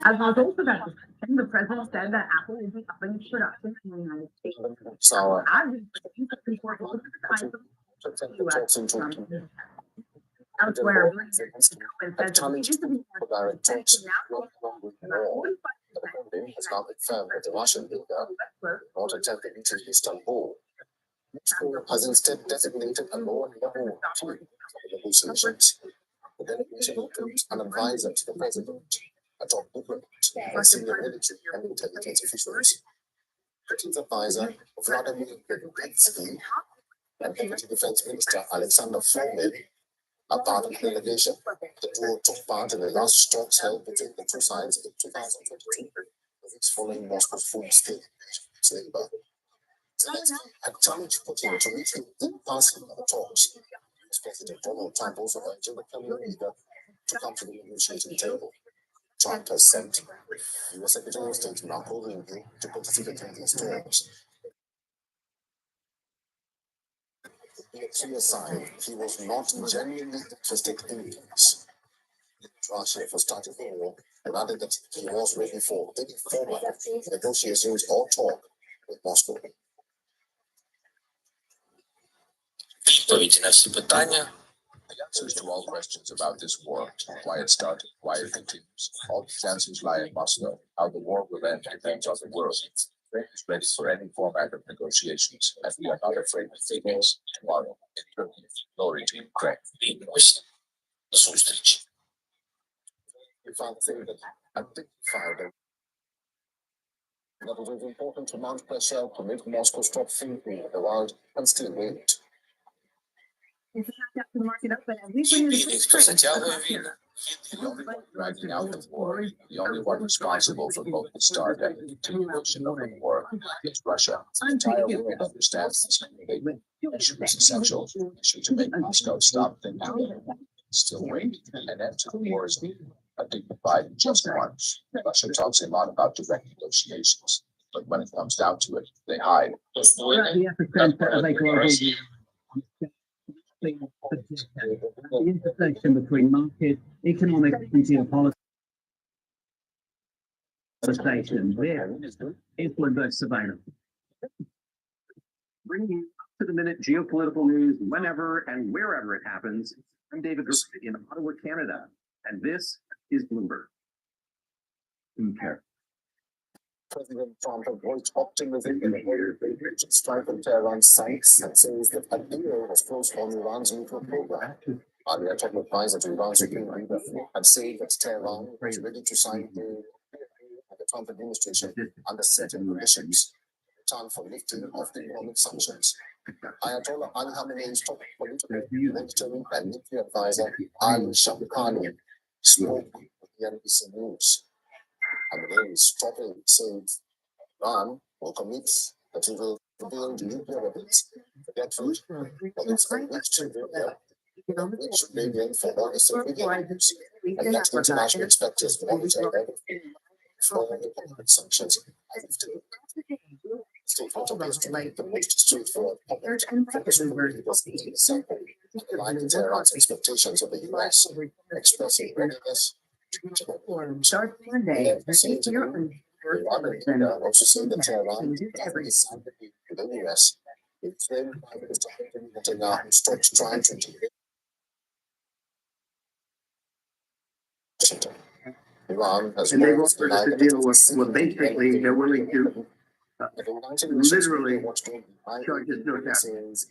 As a result of that discussion, the president said that Apple will be upping its production in the United States. So, elsewhere. has now confirmed that the Russian leader not attempting to Istanbul. Moscow has instead designated a lower level team for the negotiations. The delegation includes an advisor to the president, a top diplomat, and senior military and intelligence officials. Putin's advisor, Vladimir Medvedev, and Deputy Defense Minister Alexander Fomin are part of the delegation. The duo took part in the last talks held between the two sides in 2022, the weeks following Moscow's full-scale invasion of labor. Zelensky had challenged Putin to meet him in person at the talks. US President Donald Trump also urged the Kremlin leader to come to the negotiating table. Trump has sent US Secretary of State Marco Rubio to participate in these talks. In a clear sign, he was not genuinely interested in peace. Russia for starting the war and added that he was ready for any form of negotiations or talk with Moscow. Відповіді на всі питання. The answers to all questions about this war, why it started, why it continues, all the answers lie in Moscow. How the war will end depends on the world. Ukraine is ready for any format of negotiations, and we are not afraid of failures tomorrow. In Turkey, glory to Ukraine. Ось зустріч. We found the thing that I think we found that it was important to mount pressure to make Moscow stop thinking around and still wait. Хто затягує війну? The only one dragging out the war, the only one responsible for both the start and the continuation of the war is Russia. The entire world understands this issue is essential issue to make Moscow stop thinking, still wait, and end to the war is a dignified and just one. Russia talks a lot about direct negotiations, but when it comes down to it, they hide. The epicenter of a global the intersection between market, economic, and geopolitics. This is Bloomberg surveillance. Bringing you up to the minute geopolitical news whenever and wherever it happens. I'm David Griffith in Ottawa, Canada, and this is Bloomberg. President Trump voiced optimism in the strike on Tehran sites and says that a deal was close on Iran's nuclear program. Earlier, top advisor to Iran's supreme leader had said that Tehran was ready to sign the Trump administration under certain conditions. Time for lifting of the economic sanctions. Ayatollah Ali Khamenei's top political, military, and nuclear advisor Ali Shamkhani spoke with the NBC News. Khamenei's topic said Iran will commit that it will build nuclear weapons, forgetful of its enriched uranium, which uranium for all the civilians, and that international inspectors monitor everything for the economic sanctions. Statement appears to be the most straightforward comment for the Supreme Example, underlining Tehran's expectations of the US, expressing readiness Start Monday. Iran also said that Tehran has signed the deal with the US. It's then Netanyahu stopped trying to integrate Washington. Iran has And they've offered us a deal with basically they're willing to literally charge us no tax.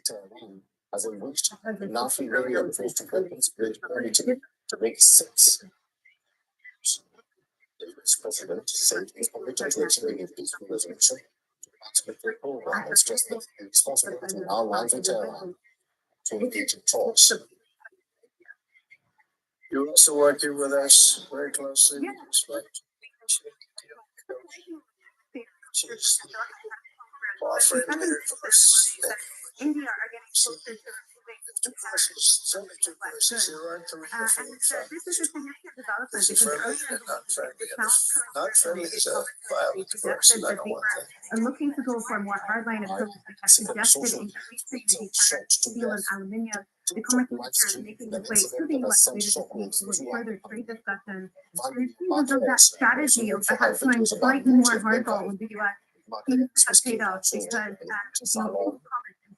Tehran has enriched enough uranium for to weapons grade quality to make 6. The US president said he's committed to achieving a peaceful resolution to Iran's nuclear program and stressed that the responsibility now lies with Tehran to engage in talks. You're also working with us very closely. Respect. Our friend here for us. India are getting closer to Two questions, only two questions. There aren't three or four. this is a significant development This is because friendly earlier and not friendly. And South not friendly is a violent person. I don't want that. are looking to go for a more hardline approach and have suggested increasing the tariffs on steel and aluminium. The Commerce Minister is making his way to the US later this week with further trade discussions. And it seems as though that strategy of perhaps going slightly more hardball with the US seems to have paid off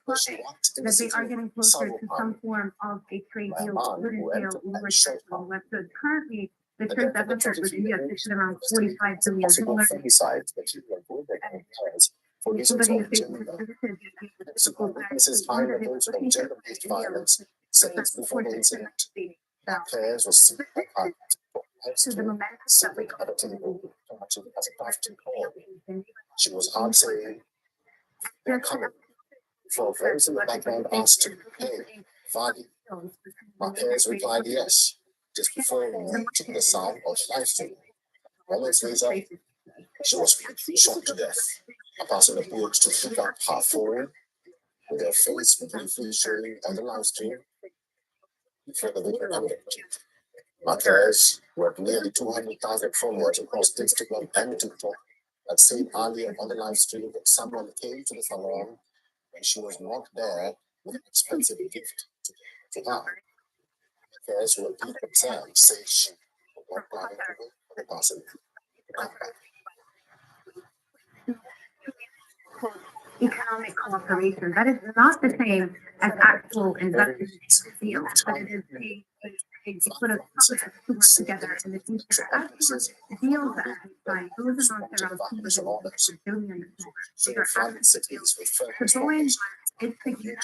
because that they are getting closer to some form of a trade deal that would entail lower tariffs on web goods. Currently, the trade deficit with the US is at around $45 billion. Somebody is witnesses high levels of gender-based violence. Seconds before the incident, Marquez was to the momentum that we got as a drafting call. She was answering, they're coming. For those in the background asked, hey, Vadi. Marquez replied yes, just before we took the sound of the live stream. Moments later, she was shot to death. A person appeared to pick up her phone with her face briefly showing on the live stream before the video ended. Marquez, who had nearly 200,000 followers across Instagram and TikTok, had said earlier on the live stream that someone came to the salon when she was not there with an expensive gift to her. Affairs will be concerned, says she. What planning to do for the possible. Economic cooperation, that is not the same as actual investment deals, but it is a sort of partnership to work together in the future. Actual deals that have been signed, those amount around $2 billion. Those are actual deals. So Boeing is thinking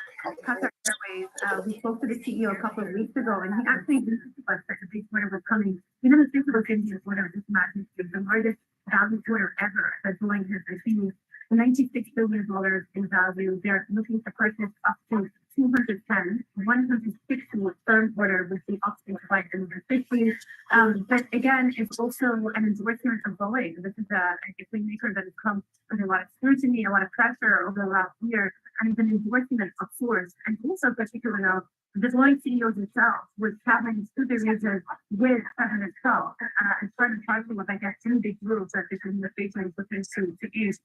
Qatar Airways, we spoke to the CEO a couple of weeks ago, and he actually visited us at the big order was coming. We never think about India's order, this magnitude, the largest value order ever that Boeing has received. $96 billion in value. They're looking to purchase up to 210, 160 third order with the option to buy 150. But again, it's also an endorsement of Boeing. This is a maker that has come under a lot of scrutiny, a lot of pressure over the last year, and it's an endorsement of Ford. And also, particularly now, the Boeing CEO himself was traveling to the region with President Trump and started talking with, I guess, two big rules that this administration is looking to use.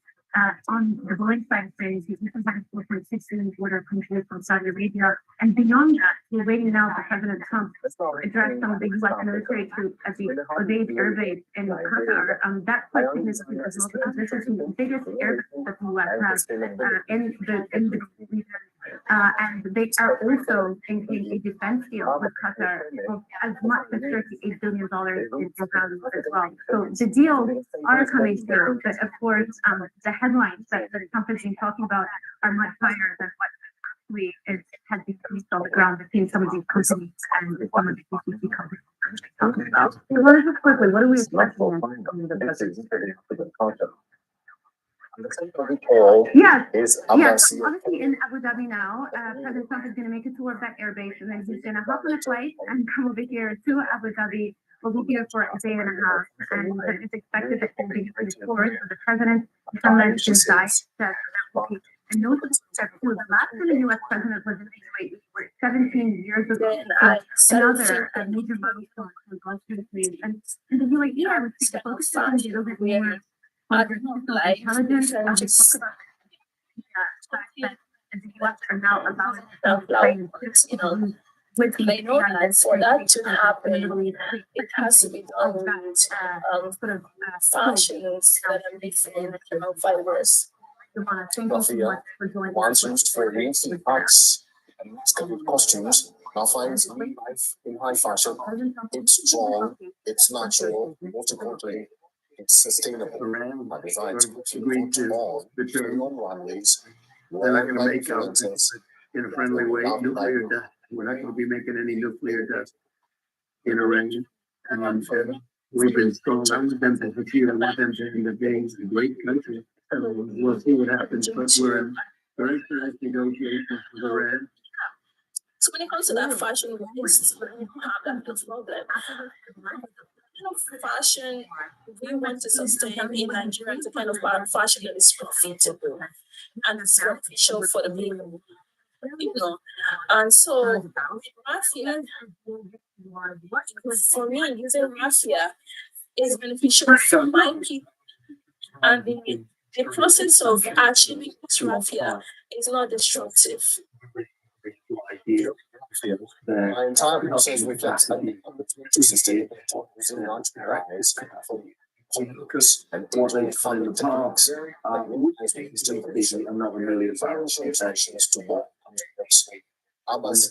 On the Boeing side of things, he's looking at a 4.6 order countries from Saudi Arabia. And beyond that, we're waiting now for President Trump to address some of the U.S. military troops at the Udeid Air Base in Qatar. That's quite significant as well, because this is the biggest air base that the U.S. has in the region. And they are also thinking a defense deal with Qatar of as much as $38 billion in value as well. So the deals are coming through, but of course, the headlines that the Trump has been talking about are much higher than what actually has been released on the ground between some of these companies and some of the PCC companies. Talking about. What is this quickly? What are we expecting from the president? Yes, so obviously in Abu Dhabi now, President Trump is going to make a tour of that airbase, and then he's going to hop on a flight and come over here to Abu Dhabi. We'll be here for a day and a half, and it's expected that he'll be doing tours with the president, Mohammed bin Zayed, that will be a notable step too. The last time the U.S. president was in the UAE were 17 years ago. Another major milestone has gone through the news, and in the UAE, I would say the focus is going to be a little bit more on intelligence, and we talk about the fact that the U.S. are now allowing with They know that for that to happen, it has to be done with sort of fashions that are made from fibers. Raffia, once used for racing arts and costumes, now finds in high fashion. It's strong, it's natural, most importantly, it's sustainable. By design to all on runways. They're not going to make out in a friendly way, nuclear death. We're not going to be making any nuclear death in Iran. And we've been strong. I want them to succeed. I want them to end up being a great country. We'll see what happens, but we're in very serious negotiations with Iran. So when it comes to that fashion waste, we have that problem. Fashion, we want to sustain in Nigeria the kind of fashion that is profitable and it's beneficial for the people. And so with raffia, for me, using raffia is beneficial for my people, and the process of achieving this raffia is not destructive. My entire process reflects the sustainable using entrepreneurs focus and deeply funded techniques. I'm not really about transactions to work on the website. I must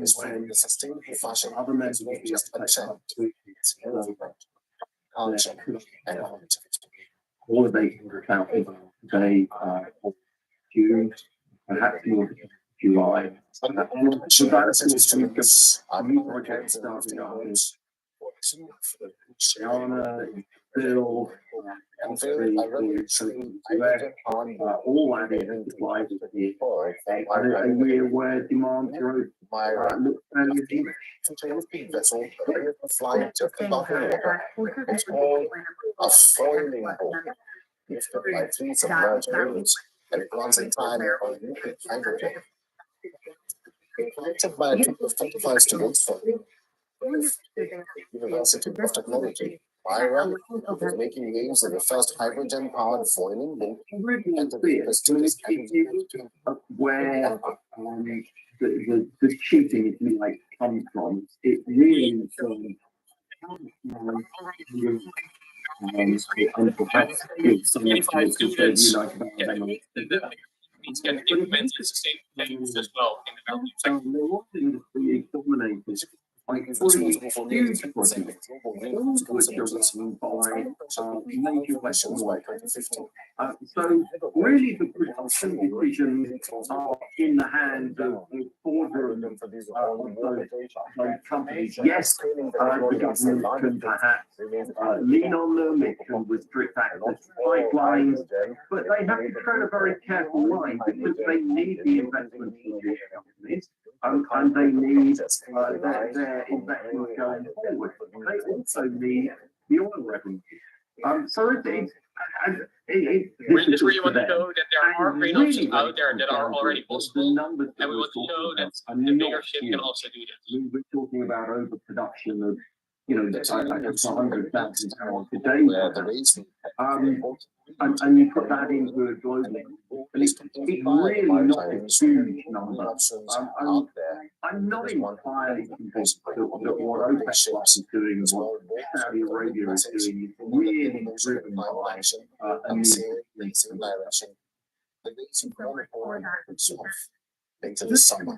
is when the sustainable fashion is not just a trend, it's movement, culture, and creativity. All of 800,000 today, June, perhaps more July. Projects starting off Shiana, Bill, and very all added supply a year where demand growth looks fairly deep. Vessel flying just above the water. It's called a foiling boat. Lifted by three submerged wheels, and it runs entirely on liquid hydrogen. Collected by a group of 25 students from University of Technology. Myra is making waves in the first hydrogen-powered foiling boat, and the students where the cheating, if you like, comes from. It really is and perhaps it's something that you like about them. It's getting implemented the same things as well in the value sector. The oil industry is dominated by three huge projects, all of which are run by major Western oil companies. So really the production decisions are in the hands of the boardroom of those companies. Yes, the government can perhaps lean on them, it can restrict access to pipelines, but they have to tread a very careful line because they need the investment from these companies. And they need their investment going forward. They also need the oil revenue. So it's We just really want to show that there are trade options out there that are already possible, and we want to show that the bigger ship can also do that. We're talking about overproduction of, I guess 100,000 barrels a day. And you put that into a global, and it's really not a huge number. I'm not entirely convinced that what OPEC Plus is doing, what Saudi Arabia is doing, is really driven by a new direction. The reason for that into the summer.